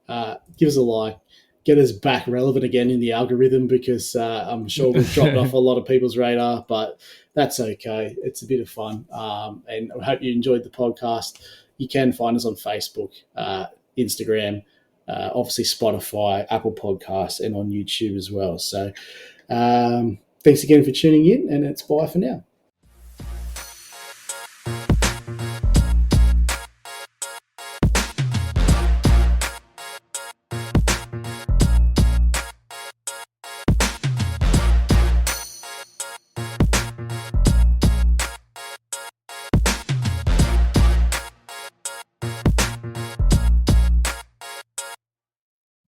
give us a like, get us back relevant again in the algorithm, because I'm sure we've dropped off a lot of people's radar, but that's okay. It's a bit of fun. And I hope you enjoyed the podcast. You can find us on Facebook, Instagram, obviously Spotify, Apple Podcasts, and on YouTube as well. So thanks again for tuning in, and it's bye for now.